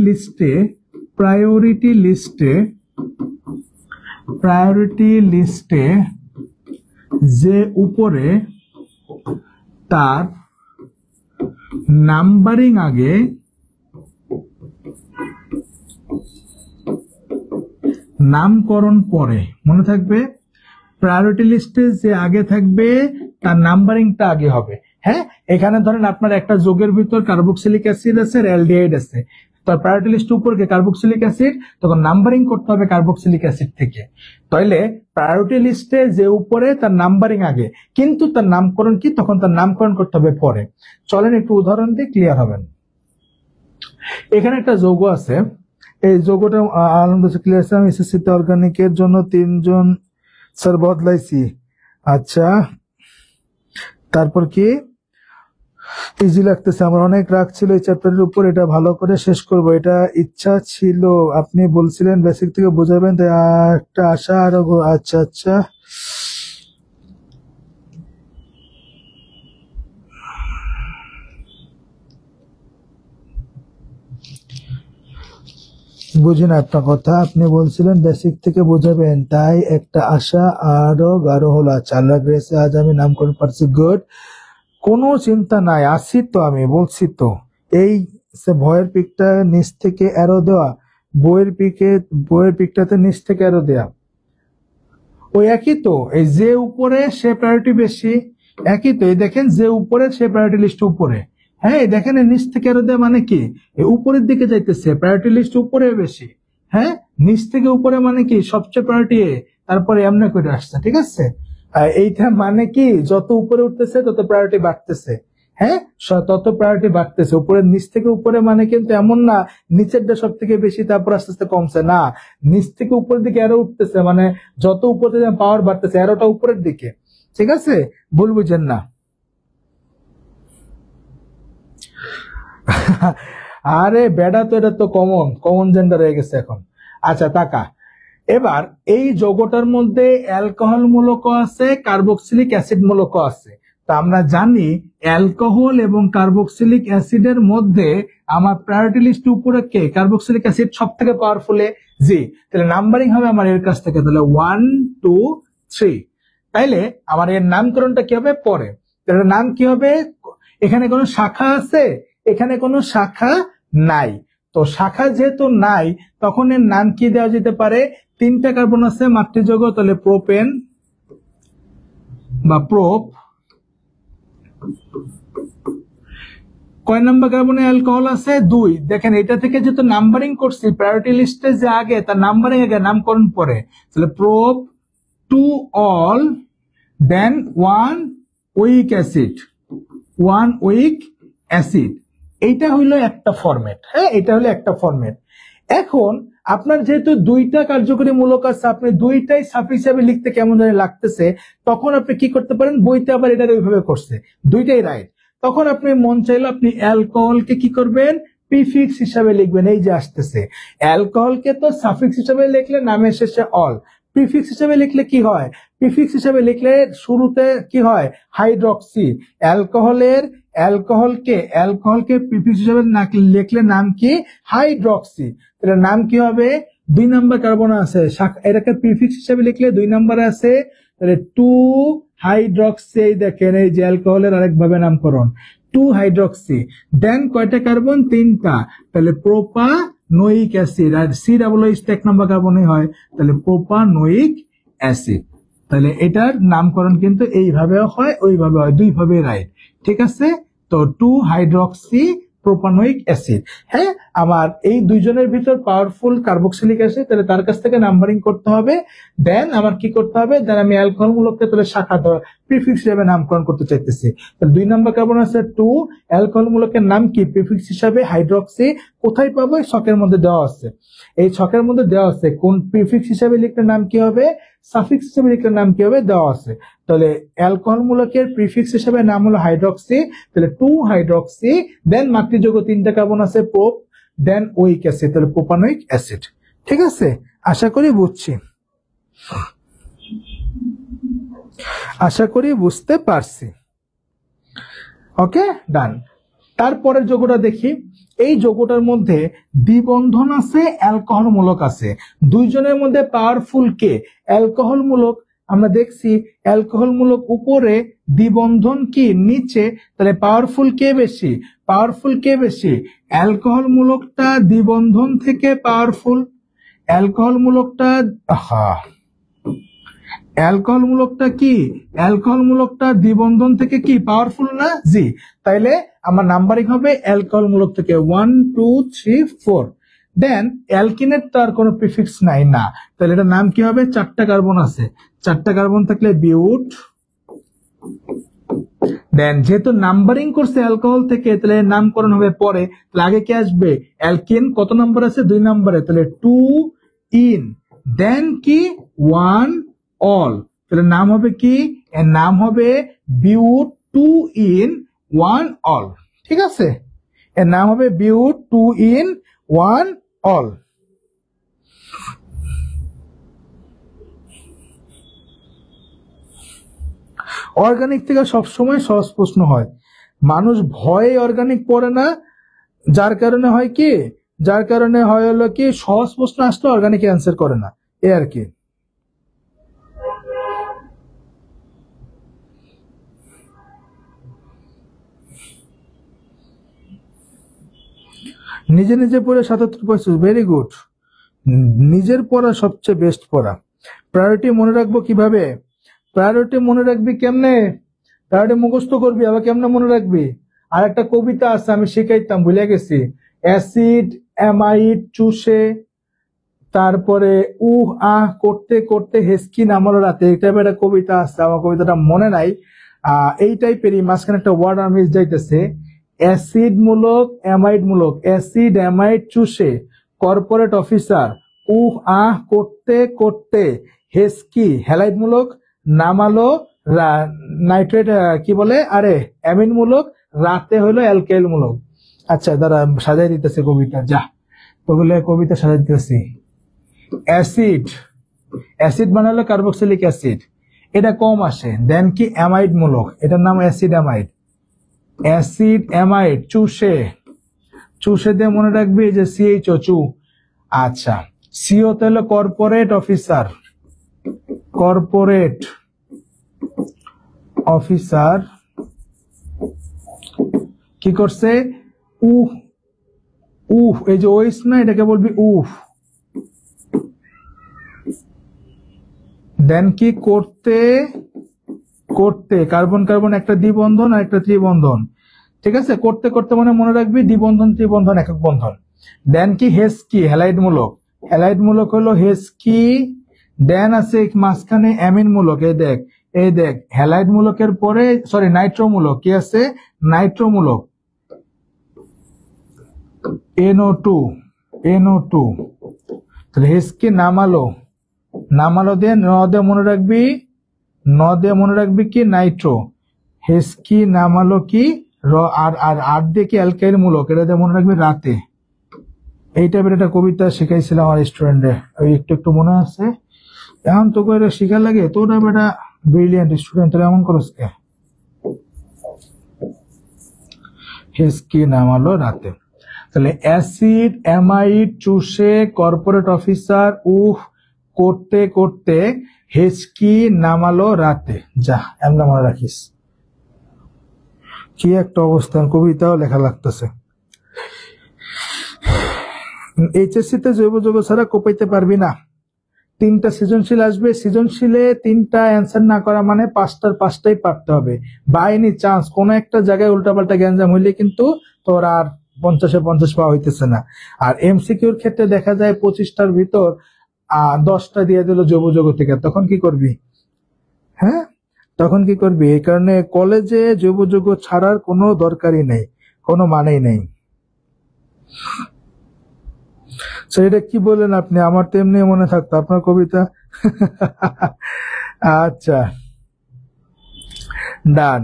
লিস্টে যে উপরে, তার নাম্বারিং আগে, নামকরণ পরে। মনে থাকবে, প্রায়োরিটি লিস্টে যে আগে থাকবে তার নাম্বারিংটা আগে হবে। হ্যাঁ, এখানে ধরেন আপনার একটা যোগের ভিতর কার্বক্সিলিক অ্যাসিড আছে, অ্যালডিহাইড আছে, তার প্রায়োরিটি লিস্ট উপরে কার্বক্সিলিক অ্যাসিড, তখন নাম্বারিং করতে হবে কার্বক্সিলিক অ্যাসিড থেকে। তাইলে প্রায়োরিটি লিস্টে যে উপরে তার নাম্বারিং আগে, কিন্তু তার নামকরণ কি? তখন তার নামকরণ করতে হবে পরে। চলেন একটু উদাহরণ দিয়ে ক্লিয়ার হবেন। এখানে একটা যৌগ আছে, এই যৌগটা আলহামদুলিল্লাহ ক্লিয়ার আছে। আমি এসএসসি অর্গানিকের জন্য 3 জন স্যার বদলাইছি। আচ্ছা, তারপর কি? ইজি লাগতেছে, আমার অনেক রাগ ছিল এই চ্যাপ্টারের উপর, এটা ভালো করে শেষ করব, এটা ইচ্ছা ছিল। আপনি বলছিলেন বেসিক থেকে বোঝাবেন, তাই একটা আশা আরো। আচ্ছা আচ্ছা, বুঝি না আপনার কথা। আপনি বলছিলেন বেসিক থেকে বোঝাবেন, তাই একটা আশা আরো গাঢ় হলো। আচ্ছা, আল্লাহ গ্রেসে আজ আমি নামকরণ পারছি। গুড, কোনো চিন্তা নাই, আসি তো, আমি বলছি তো। এই ভয়ের পিকটা নিচ থেকে অ্যারো দেওয়া, বইয়ের পিকটাতে নিচ থেকে অ্যারো দেওয়া, ওই একই তো। এই যে উপরে সে প্রায়োরিটি বেশি, একই তো। এই দেখেন যে উপরে সে প্রায়োরিটি লিস্ট উপরে। হ্যাঁ, এই দেখেন নিচ থেকে আরো দেওয়া মানে কি, এই উপরের দিকে যাইতেছে, প্রায়োরিটি লিস্ট উপরে বেশি। হ্যাঁ, নিচ থেকে উপরে মানে কি সবচেয়ে প্রায়োরিটি তারপরে এমনি করে আসছে, ঠিক আছে। এইটা মানে কি যত উপরে উঠতেছে তত প্রায়োরিটি বাড়তেছে। হ্যাঁ, তত প্রায়োরিটি বাড়তেছে। উপরে নিচ থেকে উপরে মানে কিন্তু এমন না নিচেরটা সব থেকে বেশি তারপর আস্তে আস্তে কমছে, না। নিচ থেকে উপরের দিকে আরো উঠতেছে, মানে যত উপরে পাওয়ার বাড়তেছে, আরোটা উপরের দিকে, ঠিক আছে। ভুল বুঝেন না। আরে বেডা তো, এটা তো কমন জেন্ডার হয়ে গেছে এখন। আচ্ছা তাকা, এবার এই যৌগটার মধ্যে অ্যালকোহল মূলকও আছে, কার্বক্সিলিক অ্যাসিড মূলকও আছে। তা আমরা জানি অ্যালকোহল এবং কার্বক্সিলিক অ্যাসিডের মধ্যে আমার প্রায়োরিটি লিস্ট উপরে কে, কার্বক্সিলিক অ্যাসিড সব থেকে পাওয়ারফুল। জি, তাহলে নাম্বারিং হবে আমার এর কাছ থেকে, তাহলে 1 2 3। তাইলে আমার এর নামকরণটা কি হবে পরে, তাহলে নাম কি হবে। এখানে কোনো শাখা আছে, এখানে কোনো শাখা নাই। তো শাখা যেহেতু নাই, তখন এর নাম কি দেওয়া যেতে পারে। 3টা কার্বন আছে মাতৃযৌগ, তাহলে প্রোপেন বা প্রোপ। কয় নাম্বার কার্বনে অ্যালকোহল আছে 2। দেখেন এটা থেকে যেহেতু নাম্বারিং করছি, প্রায়োরিটি লিস্টে যে আগে তার নাম্বারিং আগে, নামকরণ পরে। তাহলে প্রোপ 2 অল, দেন 1 উইক অ্যাসিড, 1 উইক অ্যাসিড। এইটা হইলো একটা ফরম্যাট। হ্যাঁ, এটা হলো একটা ফরম্যাট। এখন আপনার যেহেতু 2টা কার্যকরী মূলক আছে, আপনি 2টাই সাফিক্স হিসাবে লিখতে কেমন জানি লাগতেছে, তখন আপনি কি করতে পারেন, বইতে আবার এটা ওইভাবে করছে, 2টাই রাইট। তখন আপনি মন চাইলে আপনি অ্যালকোহলকে কি করবেন, প্রিফিক্স হিসাবে লিখবেন। এই যে আসতেছে, অ্যালকোহলকে তো সাফিক্স হিসাবে লিখলে নামের শেষে অল, প্রিফিক্স হিসাবে লিখলে কি হয়, প্রিফিক্স হিসাবে লিখলে শুরুতে কি হয়, হাইড্রক্সি। অ্যালকোহলকে প্রিফিক্স হিসাবে লিখলে নাম কি, হাইড্রক্সি। তাহলে নাম কি হবে, 2 নাম্বার কার্বন আছে, এটাকে প্রিফিক্স হিসাবে লিখলে 2 নাম্বারে আছে, তাহলে 2 হাইড্রক্সি। দেখেন এই যে অ্যালকোহলের আরেকভাবে নামকরণ 2 হাইড্রক্সি। দেন কয়টা কার্বন, 3টা, তাহলে প্রোপানোইক অ্যাসিড। আর COOH 1 নাম্বার কার্বনই হয়, তাহলে প্রোপানোইক অ্যাসিড। তাহলে এটার নামকরণ কিন্তু এইভাবেও হয়, ওইভাবে হয়, 2 ভাবে রাইট, ঠিক আছে। তো 2 হাইড্রক্সি প্রোপানোইক অ্যাসিড। হ্যাঁ, আমার এই দুইজনের ভিতর পাওয়ারফুল কার্বক্সিলিক অ্যাসিড, তাহলে তার কাছ থেকে নাম্বারিং করতে হবে। দেন আমার কি করতে হবে, দেন আমি অ্যালকোহল মূলককে তাহলে শাখা প্রিফিক্স হিসাবে নামকরণ করতে চাইতেছি। তাহলে 2 নাম্বার কার্বন আছে 2, অ্যালকোহল মূলকের নাম কি, প্রিফিক্স হিসাবে হাইড্রক্সি। কোথায় পাবো, ছকের মধ্যে দেওয়া আছে। এই ছকের মধ্যে দেওয়া আছে কোন প্রিফিক্স হিসাবে লিখলে নাম কি হবে, সাফিক্স হিসাবে লিখলে নাম কি হবে, দেওয়া আছে। তাহলে অ্যালকোহল মূলকের প্রিফিক্স হিসাবে নাম হলো হাইড্রক্সি, তাহলে 2 হাইড্রক্সি। দেন মাতৃযৌগ 3টা কার্বন আছে প্রোপ, দেন উইক অ্যাসিড, তাহলে প্রোপানোইক অ্যাসিড। ঠিক আছে, আশা করি বুঝতে পারছি। ওকে, ডান। তারপরের যৌগটা দেখি। এই যৌগটার মধ্যে দ্বিবন্ধন আছে, অ্যালকোহল মূলক আছে। দুইজনের মধ্যে পাওয়ারফুল কে, অ্যালকোহল মূলক। আমরা দেখছি অ্যালকোহল মূলক উপরে, দ্বিবন্ধন কি নিচে, তাহলে পাওয়ারফুল কে বেশি, অ্যালকোহল মূলকটা দ্বিবন্ধন থেকে পাওয়ারফুল। অ্যালকোহল মূলকটা কি, অ্যালকোহল মূলকটা দ্বিবন্ধন থেকে কি পাওয়ারফুল না। জি, তাইলে আমার নাম্বারিং হবে অ্যালকোহল মূলক থেকে 1 2 3 4। দেন অ্যালকিনের তো আর কোনো প্রিফিক্স নাই, না, তাহলে এটার নাম কি হবে, 4টা কার্বন আছে, 4টা কার্বন থাকলে বিউট। দেন যেহেতু নাম্বারিং করছে অ্যালকোহল থেকে, তাহলে নামকরণ হবে পরে। তাহলে আগে কি আসবে, অ্যালকিন কত নাম্বার আছে, 2 নাম্বারে, তাহলে 2 ইন, দেন কি 1 অল। তাহলে নাম হবে কি, এর নাম হবে বিউট 2 ইন 1 অল। ঠিক আছে, এর নাম হবে বিউট 2 ইন 1 অল। অর্গানিক থেকে সবসময় সহজ প্রশ্ন হয়, মানুষ ভয়ে অর্গানিক পড়ে না, যার কারণে হয় কি, যার কারণে হয় হলো কি সহজ প্রশ্ন আসলে অর্গানিক অ্যান্সার করে না, এ আর কি। নিজে নিজে পড়ে 77%, ভেরি গুড। নিজের পড়া সবচেয়ে বেস্ট পড়া। প্রায়োরিটি মনে রাখবো কিভাবে? প্রায়োরিটি মনে রাখবি কেমনে? প্রায়োরিটি মুখস্থ করবি, আবার কেমনে মনে রাখবি? আর একটা কবিতা আছে, আমি শিখাইতাম, ভুলে গেছি। অ্যাসিড অ্যামাইড চুষে, তারপরে আহ করতে করতে হেসকি নামালো রাতে, এই টাইপের একটা কবিতা আছে, আমার কবিতাটা মনে নাই। এই টাইপেরই মাঝখানে একটা ওয়ার্ড আমি মিস যাইতেছে। অ্যাসিড মূলক অ্যামাইড মূলক, অ্যাসিড অ্যামাইড চুষে কর্পোরেট অফিসার আহ করতে করতে হেসকি হ্যালাইড মূলক নামালো নাইট্রেট কি বলে আরে অ্যামিন মূলক রাতে হলো অ্যালকাইল মূলক। আচ্ছা দাঁড়া সাজাই দিতেছে কবিতা, যা তো বলে কবিতা সাজাই দিতেছি। অ্যাসিড, অ্যাসিড মানে হলো কার্বক্সিলিক অ্যাসিড, এটা কম আসে। দেন কি অ্যামাইড মূলক, এটার নাম অ্যাসিড অ্যামাইড। অ্যাসিড অ্যামাইড চুষে, চুষে দিয়ে মনে রাখবি যে সিএইচও চু। আচ্ছা সিও তো হলো কর্পোরেট অফিসার, কর্পোরেট অফিসার কি করছে এই যে ওইস না, এটাকে বলবি দেন কি করতে করতে কার্বন কার্বন একটা দ্বিবন্ধন আর একটা ত্রিবন্ধন, ঠিক আছে? করতে করতে মানে মনে রাখবি দ্বিবন্ধন ত্রিবন্ধন একক বন্ধন। দেন কি হেসকি হ্যালাইড মূলক, হ্যালাইড মূলক হলো হেসকি। দেন আছে মাঝখানে অ্যামিন মূলক, এই দেখ হ্যালাইড মূলকের পরে সরি নাইট্রো মূলক, কি আছে? নাইট্রো মূলক NO2 তাহলে হেসকি নামালো, নামালো দিয়ে মনে রাখবি কি নাইট্রো, হেসকি নামালো কি আর দিয়ে কি অ্যালকাইল মূলক, এটা দিয়ে মনে রাখবি রাতে। এই টাইপের একটা কবিতা শিখাইছিলাম আমার স্টুডেন্টে, ওই একটু মনে আছে। এখন তো করে শিখা লাগে, তোরা বেটা ব্রিলিয়ান্ট স্টুডেন্ট, এমন করস কে? হেসকি নামালো রাতে। তাহলে অ্যাসিড অ্যামাইড চুষে কর্পোরেট অফিসার করতে করতে হেসকি নামালো রাতে, যা এমন মনে রাখিস। কি একটা অবস্থান, কবিতাও লেখা লাগতেছে। এইচএসসি তে জৈব যৌগ ছাড়া কোপাইতে পারবি না। 3টা সৃজনশীল আসবে, সৃজনশীলে 3টা অ্যান্সার না করা মানে 5টার 5টাই পারতে হবে। বাই এনি চান্স কোন একটা জায়গায় উল্টাপাল্টা গ্যাঞ্জাম হইলে কিন্তু তোর আর 50-এ 50 পাওয়া হইতেছে না। আর এমসিকিউর ক্ষেত্রে দেখা যায় 25টার ভিতর 10টা দিয়ে দিল জৈব যৌগ থেকে, তখন কি করবি? হ্যাঁ তখন কি করবি? এই কারণে কলেজে জৈব যৌগ ছাড়ার কোনো দরকারই নেই, কোনো মানেই নেই। সেটা কি বললেন আপনি? আমার তো এমনি মনে থাকতো আপনার কবিতা। আচ্ছা ডান।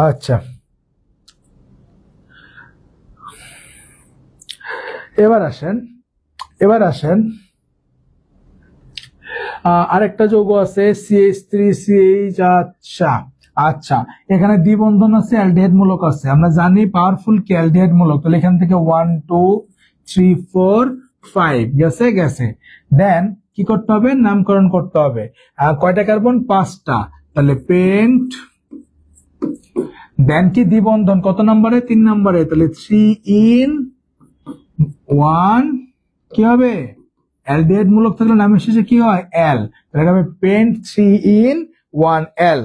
আচ্ছা এবার আসেন আরেকটা যৌগ আছে CH3CH। আচ্ছা এখানে দ্বিবন্ধন আছে, অ্যালডিহাইড মূলক আছে, আমরা জানি পাওয়ারফুল কি অ্যালডিহাইড মূলক। তাহলে এখান থেকে 1 2 3 4 5 গেছে। দেন কি করতে হবে? নামকরণ করতে হবে। কয়টা কার্বন? 5টা। তাহলে পেন্ট। দেন কি দ্বিবন্ধন কত নম্বরে? 3 নম্বরে। তাহলে 3 in 1 কি হবে? অ্যালডিহাইড মূলক থাকলে নামের শেষে কি হয়? L। তাহলে হবে pent 3 in 1 L,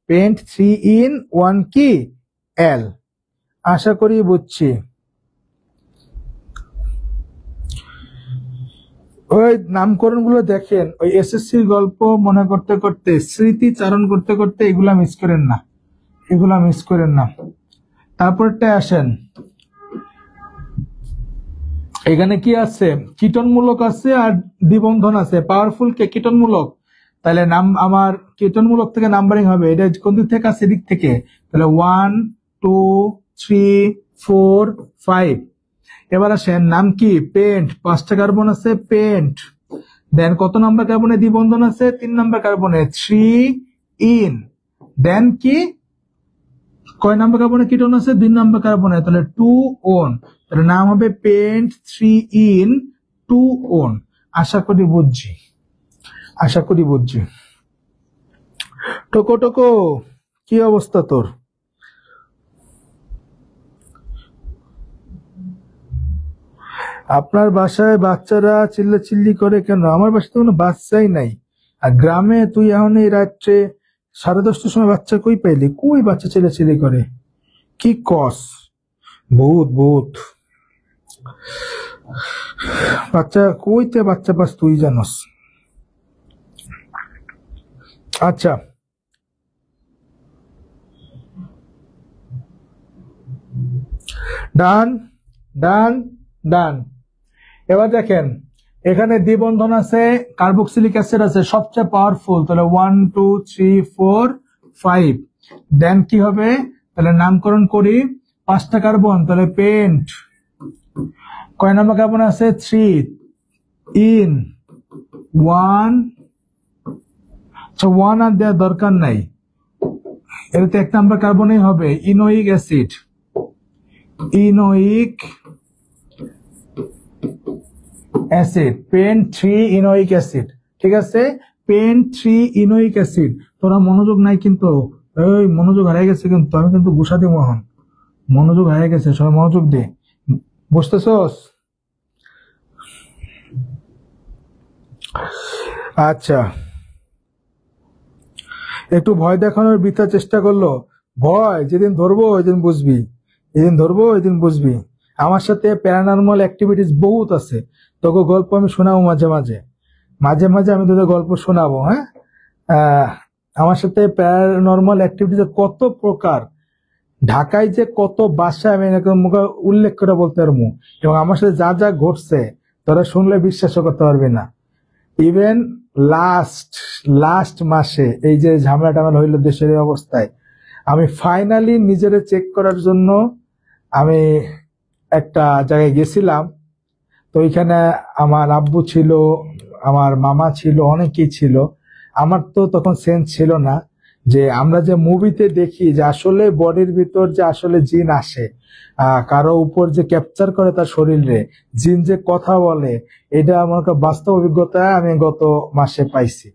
pent 3 in 1 কি? L। আশা করি বুঝছি। ওই নামকরণ গুলো দেখেন, ওই এসএসসির গল্প মনে করতে করতে, স্মৃতিচারণ করতে করতে এগুলা মিস করেন না। তারপরটা আসেন, এখানে কি আছে? কীটনমূলক আছে আর দ্বিবন্ধন আছে। পাওয়ারফুল কে? কীটনমূলক। তাহলে নাম আমার কীটনমূলক থেকে নাম্বারিং হবে, এটা কোন দিক থেকে আছে? দিক থেকে। তাহলে 1 2 3 4 5। এবার আসেন নাম কি? পেন্ট। 5টা কার্বন আছে, পেন্ট। দেন কত নাম্বার কার্বনে দ্বিবন্ধন আছে? 3 নাম্বার কার্বনে 3 in। দেন কি কয় নাম্বার কার্বনে কিটোন আছে? 2 নাম্বার কার্বনে, তাহলে 2 ওন, তাহলে নাম হবে পেন্ট 3 ইন 2 ওন। আশা করি বুঝছি, আশা করি বুঝছি। টোকো টোকো, কি অবস্থা তোর? আপনার বাসায় বাচ্চারা চিল্লাচিল্লি করে কেন? আমার বাসায় তো কোনো বাচ্চাই নাই। আর গ্রামে তুই এখন এই রাত্রে 10:30টার সময় বাচ্চা কই পাইলি? কই বাচ্চা চিল্লাচিল্লি করে? কি কস? ভূত ভূত, বাচ্চা কইতে বাচ্চা পাস তুই জানস। আচ্ছা, ডান ডান ডান। এবার দেখেন, এখানে দ্বিবন্ধন আছে, কার্বক্সিলিক অ্যাসিড আছে সবচেয়ে পাওয়ারফুল, তাহলে 1 2 3 4 5। দেন কি হবে? তাহলে নামকরণ করি, 5টা কার্বন, তাহলে পেন্ট। কয় নাম্বার কার্বন আছে? 3 ইন 1। আচ্ছা, 1 আর দেওয়ার দরকার নাই, এটাতে 1 নাম্বার কার্বনই হবে। ইনোইক অ্যাসিড, ইনোইক অ্যাসিড, পেন 3 ইনোইক অ্যাসিড। ঠিক আছে, পেন 3 ইনোইক অ্যাসিড। তোরা মনোযোগ নাই কিন্তু, এই মনোযোগ হারিয়ে গেছে কিন্তু, আমি কিন্তু গুসাদি মোহন, মনোযোগ হারিয়ে গেছে, সবাই মনোযোগ দে, বুঝতেছস? আচ্ছা, একটু ভয় দেখানোর বৃথা চেষ্টা করলো। ভয় যেদিন ধরবো ওইদিন বুঝবি, যেদিন ধরবো ওইদিন বুঝবি। আমার সাথে প্যারানর্মাল অ্যাক্টিভিটিস বহুত আছে, তোকে গল্প আমি শোনাবো মাঝে মাঝে, মাঝে মাঝে আমি তোদের গল্প শোনাবো। হ্যাঁ, আমার সাথে প্যারানর্মাল অ্যাক্টিভিটিস কত প্রকার, ঢাকায় যে কত বাসা আমি মুখে উল্লেখ করে বলতে পারবো, এবং আমার সাথে যা যা ঘটছে তোরা শুনলে বিশ্বাসও করতে পারবি না। ইভেন লাস্ট মাসে এই যে ঝামেলা টামেলা হইলো দেশের এই অবস্থায়, আমি ফাইনালি নিজেরে চেক করার জন্য আমি একটা জায়গায় গেছিলাম। তো ওইখানে আমার আব্বু ছিল, আমার মামা ছিল, অনেকেই ছিল। আমার তো তখন সেন্স ছিল না যে আমরা যে মুভিতে দেখি যে আসলে বডির ভিতর যে আসলে জিন আসে, কারো উপর যে ক্যাপচার করে তার শরীরে জিন যে কথা বলে, এটা আমার বাস্তব অভিজ্ঞতা আমি গত মাসে পাইছি,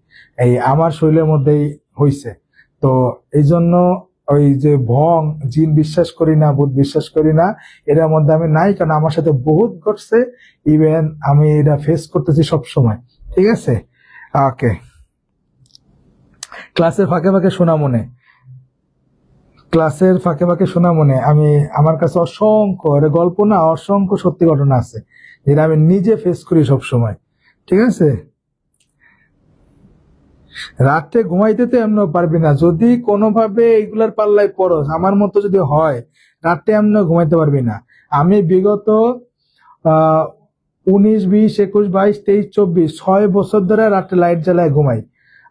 এই আমার শরীরের মধ্যেই হইছে। তো এই জন্য ওই যে ভং জিন বিশ্বাস করি না, ভূত বিশ্বাস করি না, এটার মধ্যে আমি নাই, কারণ আমার সাথে বহুত ঘটছে, ইভেন আমি এটা ফেস করতেছি সব সময়। ঠিক আছে, ওকে। ক্লাসের ফাঁকে ফাঁকে শোনা মনে, ক্লাসের ফাঁকে ফাঁকে শোনা মনে, আমি আমার কাছে অসংখ্য, এটা গল্প না, অসংখ্য সত্যি ঘটনা আছে যেটা আমি নিজে ফেস করি সব সময়। ঠিক আছে, রাতে ঘুমাইতে তো এমন পারবি না, যদি কোনোভাবে এগুলার পাল্লায় পড়স, আমার মতো যদি হয়, রাতে এমন ঘুমাইতে পারবি না। আমি বিগত 19 20 21 22 23 24 6 বছর ধরে রাতে লাইট জ্বালায় ঘুমাই।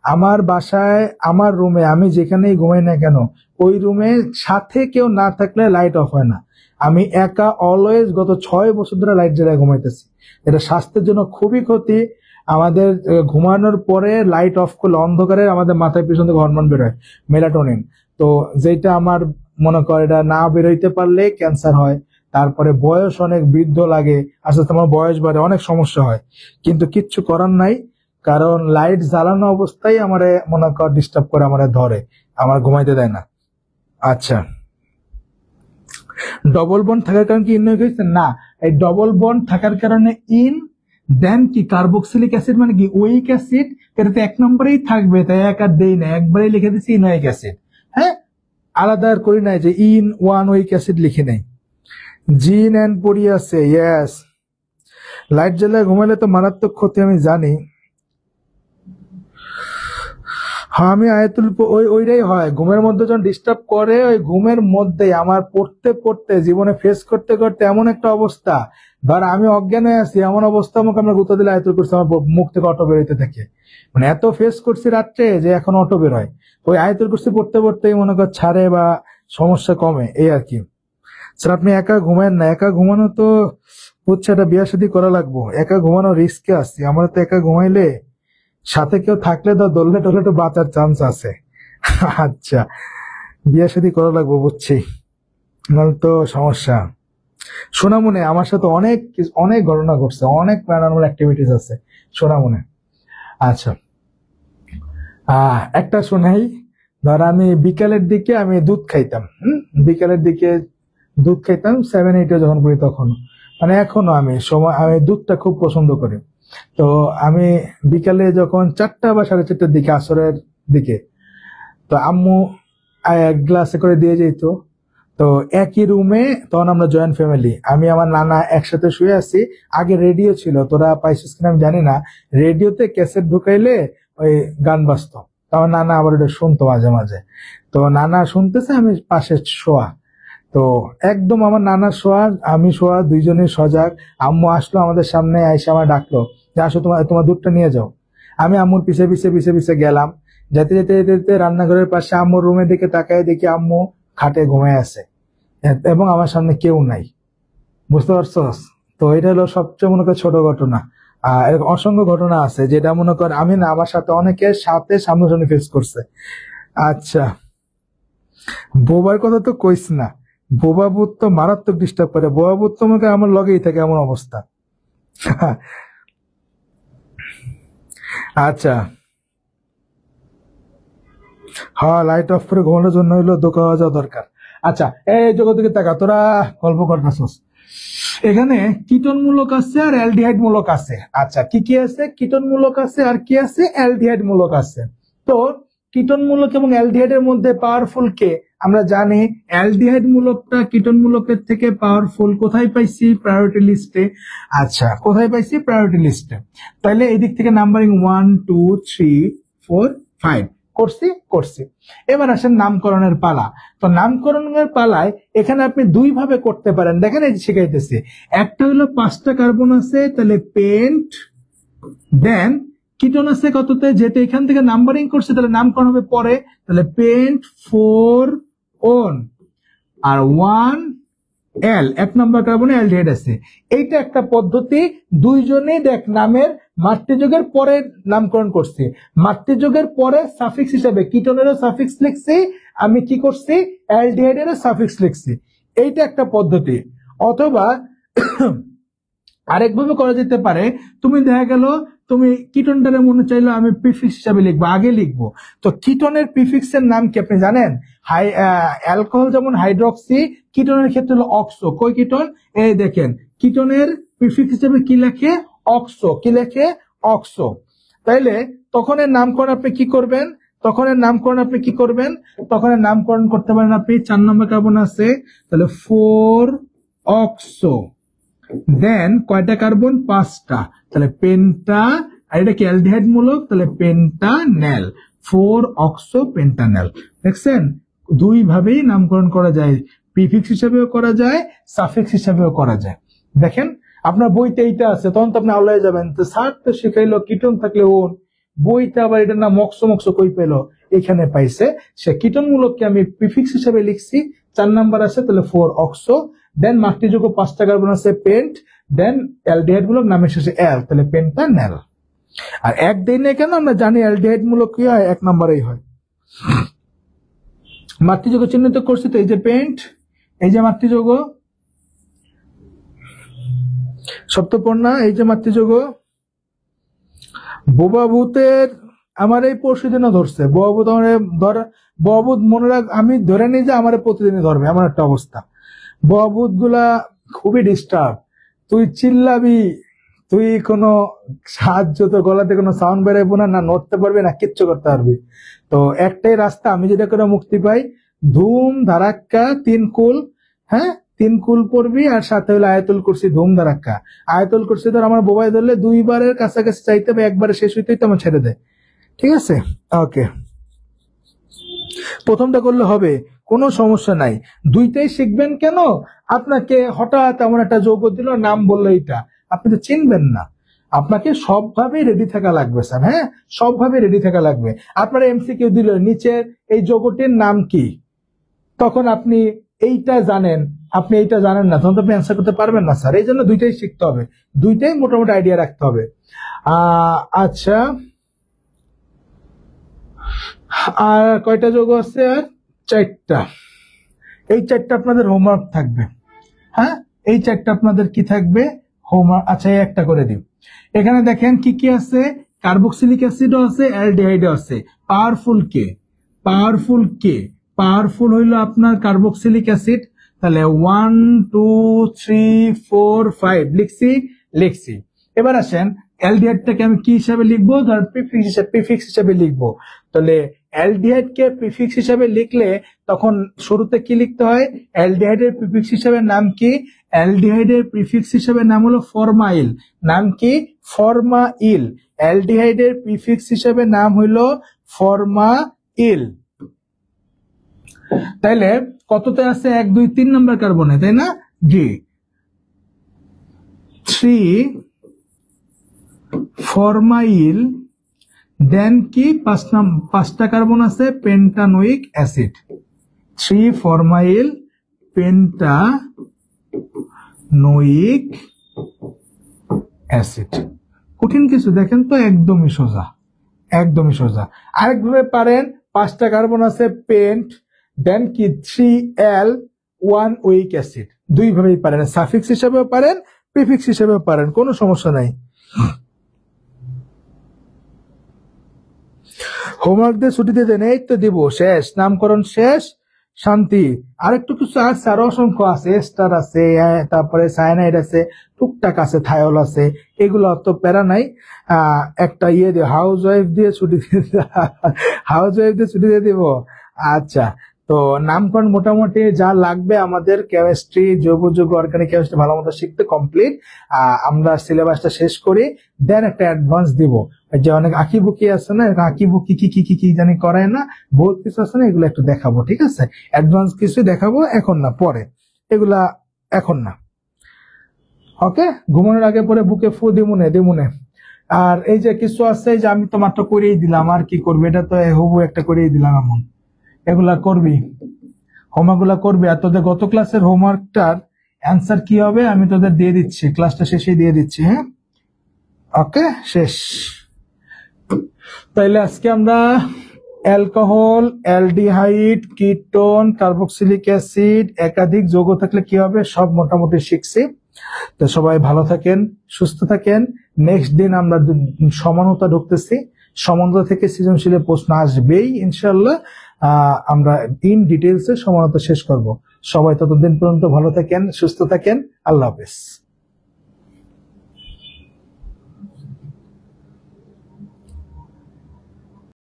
আমার বাসায় আমার রুমে আমি যেখানেই ঘুমাই না কেন, ওই রুমে সাথে কেউ না থাকলে লাইট অফ হয় না। আমি একা অলওয়েজ গত 6 বছর ধরে লাইট জ্বালায় ঘুমাইতেছি। এটা স্বাস্থ্যের জন্য খুবই ক্ষতি। আমাদের ঘুমানোর পরে লাইট অফ করলে অন্ধকারে আমাদের মাথায় পিছন থেকে হরমোন বেরোয়, মেলাটোনিন। তো যেটা আমার মনে করে এটা না বেরোইতে পারলে ক্যান্সার হয়, তারপরে বয়স অনেক বৃদ্ধ লাগে, আস্তে আস্তে আমার বয়স বাড়ে, অনেক সমস্যা হয়। কিন্তু কিচ্ছু করার নাই, কারণ লাইট জ্বালানো অবস্থায় আমারে মনে কর ডিস্টার্ব করে, আমারে ধরে, আমার ঘুমাইতে দেয় না। আচ্ছা, ডবল বন্ড থাকার কারণে কি ইন হয়েছে? না, এই ডবল বন্ড থাকার কারণে ইন, দেন কি কার্বক্সিলিক অ্যাসিড মানে কি ওইক অ্যাসিড, এটাতে 1 নম্বরেই থাকবে, তাই এক আর দেই না, একবারেই লিখে দিচ্ছি ইনোইক অ্যাসিড। হ্যাঁ, আলাদা আর করি নাই যে ইন 1 ওইক অ্যাসিড লিখে নেই। জিন এন্ড পড়ি আছে, ইয়েস। লাইট জ্বালায় ঘুমাইলে তো মারাত্মক ক্ষতি, আমি জানি। হ্যাঁ, আমি আয়াতুল ওইটাই হয়, ঘুমের মধ্যে যখন ডিস্টার্ব করে, ওই ঘুমের মধ্যে আমার পড়তে পড়তে জীবনে ফেস করতে করতে এমন একটা অবস্থা, ধর আমি অজ্ঞান হয়ে আছি, এমন অবস্থা আমাকে আমরা গুঁতো দিলে আয়াতুল করছি, আমার মুখ থেকে অটো বেরোতে থাকে, মানে এত ফেস করছি রাত্রে যে এখন অটো বের হয়। ওই আয়াতুল করছি পড়তে পড়তেই মনে কর ছাড়ে বা সমস্যা কমে, এই আর কি। স্যার আপনি একা ঘুমায়েন না? একা ঘুমানো তো হচ্ছে, এটা বিয়া শাদী করা লাগবো, একা ঘুমানো রিস্কে আসছি। আমরা তো একা ঘুমাইলে সাথে কেউ থাকলে তো দললে টলে তো বাঁচার চান্স আছে। আচ্ছা, বিয়ে শাদী করা লাগবে বুঝছি, নাহলে তো সমস্যা। সোনামনে আমার সাথে অনেক অনেক ঘটনা ঘটছে, অনেক প্যারানর্মাল অ্যাক্টিভিটিস আছে সোনামনে। আচ্ছা, একটা শোনাই। ধর আমি বিকালের দিকে আমি দুধ খাইতাম, বিকালের দিকে দুধ খাইতাম 7-8 যখন পড়ি তখন, মানে এখনো আমি দুধটা খুব পছন্দ করি। তো আমি বিকালে যখন 4টা বা 4:30টার দিকে, আসরের দিকে, তো আম্মু এক গ্লাসে করে দিয়ে যেত। তো একই রুমে, তখন আমরা জয়েন্ট ফ্যামিলি, আমি আমার নানা একসাথে শুয়ে আছি। আগে রেডিও ছিল, তোরা পাইছিস কিনা আমি জানি না, রেডিওতে ক্যাসেট ঢুকাইলে ওই গান বাজতো। তো আমার নানা আবার ওটা শুনতো মাঝে মাঝে। তো নানা শুনতেছে, আমি পাশে শোয়া। তো একদম আমার নানা শোয়া, আমি শোয়া, দুইজনে সজাগ। আম্মু আসলো আমাদের সামনে, আইসা আমার ডাকলো যে আসো, তোমার তোমার দুধটা নিয়ে যাও। আমি আম্মুর পিছে পিছে পিছে পিছে গেলাম। যেতে যেতে যেতে যেতে রান্নাঘরের পাশে আম্মুর রুমের দিকে তাকায় দেখি আম্মু খাটে ঘুমায় আছে, এবং আমার সামনে কেউ নাই। বুঝতে পারছস? তো এটা হলো সবচেয়ে মনে কর ছোট ঘটনা। এরকম অসংখ্য ঘটনা আছে যেটা মনে কর আমি না, আমার সাথে অনেকের সাথে সামনাসামনি ফেস করছে। আচ্ছা, বোবার কথা তো কইস না। বোবা ভূত তো মারাত্মক ডিস্টার্ব করে, বোবা ভূত তো মনে কর আমার লগেই থাকে, এমন অবস্থা। আচ্ছা, হ্যাঁ, লাইট অফ করে ঘুমানোর জন্য হইলো দোকা হওয়া যাওয়া দরকার। আচ্ছা, এই জগৎকে তাকা, তোরা গল্প করতেছস। এখানে কীটনমূলক আছে আর অ্যালডিহাইড মূলক আছে। আচ্ছা, কি কি আছে? কীটনমূলক আছে আর কি আছে? অ্যালডিহাইড মূলক আছে। তো কীটনমূলক এবং অ্যালডিহাইডের মধ্যে পাওয়ারফুল কে? আমরা জানি অ্যালডিহাইড মূলকটা কীটনমূলকের থেকে পাওয়ারফুল। কোথায় পাইছি? প্রায়োরিটি লিস্টে। আচ্ছা, কোথায় পাইছি? প্রায়োরিটি লিস্টে। তাহলে এই দিক থেকে নাম্বারিং 1 2 3 4 5 করছি। এবার আসেন নামকরণের পালা। তো নামকরণের পালায় এখানে আপনি দুই ভাবে করতে পারেন, দেখেন এই শিখাইতেছি। একটা হলো 5টা কার্বন আছে, তাহলে পেন্ট। দেন কিটোন আছে কততে? যেহেতু এখান থেকে নাম্বারিং করছে তাহলে নামকরণ হবে পরে, তাহলে পেন্ট 4 ওন আর 1 এল, 1 নম্বর কার্বনে অ্যালডিহাইড আছে। এইটা একটা পদ্ধতি। দুইজনেই দেখ নামের মাতৃযোগের পরে নামকরণ করছে, মাতৃযোগের পরে সাফিক্স হিসাবে কিটোনেরও সাফিক্স লিখছি, আমি কি করছি? অ্যালডিহাইডেরও সাফিক্স লিখছি। এইটা একটা পদ্ধতি। অথবা আরেকভাবে করা যেতে পারে, তুমি দেখা গেল তুমি কিটোনটারে মনে চাইলো আমি প্রিফিক্স হিসাবে লিখবো, আগে লিখবো। তো কিটোনের প্রিফিক্সের নাম কি আপনি জানেন? অ্যালকোহল যেমন হাইড্রক্সি, কিটোনের ক্ষেত্রে হলো অক্সো। কই কিটোন? এই দেখেন, কিটোনের প্রিফিক্স হিসেবে কি লেখে? অক্সো। কি লেখে? অক্সো। তাইলে তখন এর নামকরণ আপনি কি করবেন? তখন এর নামকরণ করতে পারেন আপনি 4 নম্বর কার্বন আছে, তাহলে 4 অক্সো। দেন কয়টা কার্বন? 5টা, তাহলে পেন্টা। আর এটা কি অ্যালডিহাইড মূলক, তাহলে পেন্টানেল, 4 অক্সো পেন্টানেল। দেখছেন, দুই ভাবেই নামকরণ করা যায়, প্রিফিক্স হিসাবেও করা যায়, সাফিক্স হিসাবেও করা যায়। দেখেন আপনার বইতে এইটা আছে, তখন তো আপনি আওলায় যাবেন, তো স্যার তো শিখাইলো কিটোন থাকলে ওন, বইতে আবার এটার নাম মক্সো কই পেলো? এখানে পাইছে। সে কিটোন মূলককে আমি প্রিফিক্স হিসাবে লিখছি, 4 নাম্বার আছে, তাহলে 4 অক্সো। দেন মাতৃযোগ্য 5টা কার্বন আছে, পেন্ট। দেন অ্যালডিহাইড মূলক নামের শেষে এল, তাহলে পেন্টানেল। আর এক দেই না কেন? আমরা জানি অ্যালডিহাইড মূলক কি হয়, 1 নম্বরেই হয়। মাতৃযোগ্য চিহ্নিত করছি, তো এই যে পেন্ট, এই যে মাতৃযোগ্য সপ্তপর্ণা, এই যে মাতৃযোগ্য। বোবা ভূতের আমার এই পরশু দিনও ধরছে। বোবা ভূত আমার বোবা ভূত মনে রাখ, আমি ধরে নিই যে আমার প্রতিদিনই ধরবে, এমন একটা অবস্থা। বোবা ভূত গুলা খুবই ডিস্টার্ব। তুই চিল্লাবি, তুই কোনো সাহায্য, তোর গলাতে কোনো সাউন্ড বেরোবো না, না নড়তে পারবি না কিচ্ছু করতে পারবি। তো একটাই রাস্তা, আমি যেটা করে মুক্তি পাই, ধুম ধারাক্কা 3 কুল। হ্যাঁ, 3 কুল পড়বি, আর সাথে হলো আয়াতুল কুরসি, ধুম ধারাক্কা। আয়াতুল কুরসি ধর আমার বোবাই ধরলে 2বারের কাছাকাছি চাইতে হবে, একবারে শেষ হইতেই তো আমার ছেড়ে দেয়। ঠিক আছে, ওকে। প্রথমটা করলে হবে, কোনো সমস্যা নাই। দুইটাই শিখবেন কেন? আপনাকে হঠাৎ এমন একটা যৌগ দিল, নাম বললো এইটা, আপনি তো চিনবেন না। আপনাকে সবভাবে রেডি থাকা লাগবে স্যার। হ্যাঁ, সবভাবে রেডি থাকা লাগবে। আপনার এমসিকিউ দিল নিচের এই যৌগটির নাম কি, তখন আপনি এইটা জানেন, আপনি এইটা জানেন না, তখন তো আপনি অ্যান্সার করতে পারবেন না স্যার। এই জন্য দুইটাই শিখতে হবে, দুইটাই মোটামুটি আইডিয়া রাখতে হবে। আচ্ছা, আর কয়টা যৌগ আছে? আর 4টা, এই 4টা আপনাদের হোমওয়ার্ক থাকবে। হ্যাঁ, এই 4টা আপনাদের কি থাকবে হোমওয়ার্ক। আচ্ছা, এই একটা করে দিই। এখানে দেখেন কি কি আছে, কার্বক্সিলিক অ্যাসিডও আছে, অ্যালডিহাইডও আছে। পাওয়ারফুল কে, পাওয়ারফুল কে, পাওয়ারফুল হইলো আপনার কার্বক্সিলিক অ্যাসিড। তাহলে 1 2 3 4 5 লিখছি। এবার আসেন অ্যালডিহাইডটাকে আমি কি হিসাবে লিখবো, ধর প্রিফিক্স হিসাবে লিখবো। তাহলে অ্যালডিহাইডকে প্রিফিক্স হিসাবে লিখলে তখন শুরুতে কি লিখতে হয়, অ্যালডিহাইডের প্রিফিক্স হিসাবে নাম কি, অ্যালডিহাইডের প্রিফিক্স হিসাবে নাম হলো ফরমাইল। নাম কি, ফরমাইল। অ্যালডিহাইডের প্রিফিক্স হিসাবে নাম হইলো ফরমাইল। তাইলে কততে আছে, 1 2 3 নাম্বার কার্বনে, তাই না? জি, 3 ফরমাইল, দেন কি 5টা কার্বন আছে pentanoic acid. 3 formyl pentanoic acid. কঠিন কিছু দেখেন তো, একদমই সোজা, একদমই সোজা। আরেকভাবে পারেন, 5টা কার্বন আছে পেন্ট, দেন কি 3L 1 উইক অ্যাসিড। দুইভাবেই পারেন, সাফিক্স হিসেবেও পারেন, প্রিফিক্স হিসেবেও পারেন, কোনো সমস্যা নাই। হোমওয়ার্ক দিয়ে ছুটি দিয়ে দেন, এই তো দিব, শেষ, নামকরণ শেষ, শান্তি। আরেকটু কিছু আছে, আরো অসংখ্য আছে, এস্টার আছে, তারপরে সায়ানাইড আছে, টুকটাক আছে, থায়োল আছে, এগুলো অত প্যারা নাই। একটা ইয়ে দিয়ে হাউস ওয়াইফ দিয়ে ছুটি দিয়ে দিব। আচ্ছা, তো নামকরণ মোটামুটি যা লাগবে আমাদের কেমিস্ট্রি, জৈব যৌগ, অর্গানিক কেমিস্ট্রি ভালো মতো শিখতে কমপ্লিট। আমরা সিলেবাসটা শেষ করি, দেন একটা অ্যাডভান্স দিব। যে অনেক আঁকিবুকি আছে না, আঁকিবুকি কি জানি করায় না, বহুত কিছু আছে না, এগুলো একটু দেখাবো, ঠিক আছে? অ্যাডভান্স কিছু দেখাবো, এখন না, পরে, এগুলা এখন না। ওকে, ঘুমানোর আগে পরে বুকে ফু দিমুনে। আর এই যে কিছু আছে, যে আমি তো মাত্র করেই দিলাম, আর কি করবি, এটা তো হুবু একটা করেই দিলাম এমন। এগুলা করবি, হোমওয়ার্ক গুলা করবি। আর তোদের গত ক্লাসের হোমওয়ার্কটার অ্যান্সার কি হবে আমি তোদের দিয়ে দিচ্ছি, ক্লাসটা শেষে দিয়ে দিচ্ছি। হ্যাঁ, ওকে, শেষ। তাইলে আজকে আমরা alcohol, aldehyde, ketone, carboxylic acid, একাধিক যৌগ থাকলে কি হবে সব মোটামুটি শিখছি। তো সবাই ভালো থাকেন, সুস্থ থাকেন। নেক্সট দিন আমরা সমানতা ঢুকতেছি, সমানতা থেকে সৃজনশীলের প্রশ্ন আসবেই ইনশাল্লাহ। আমরা ইন ডিটেলসে সমানতা শেষ করব। সবাই ততদিন পর্যন্ত ভালো থাকেন, সুস্থ থাকেন। আল্লাহ হাফেজ।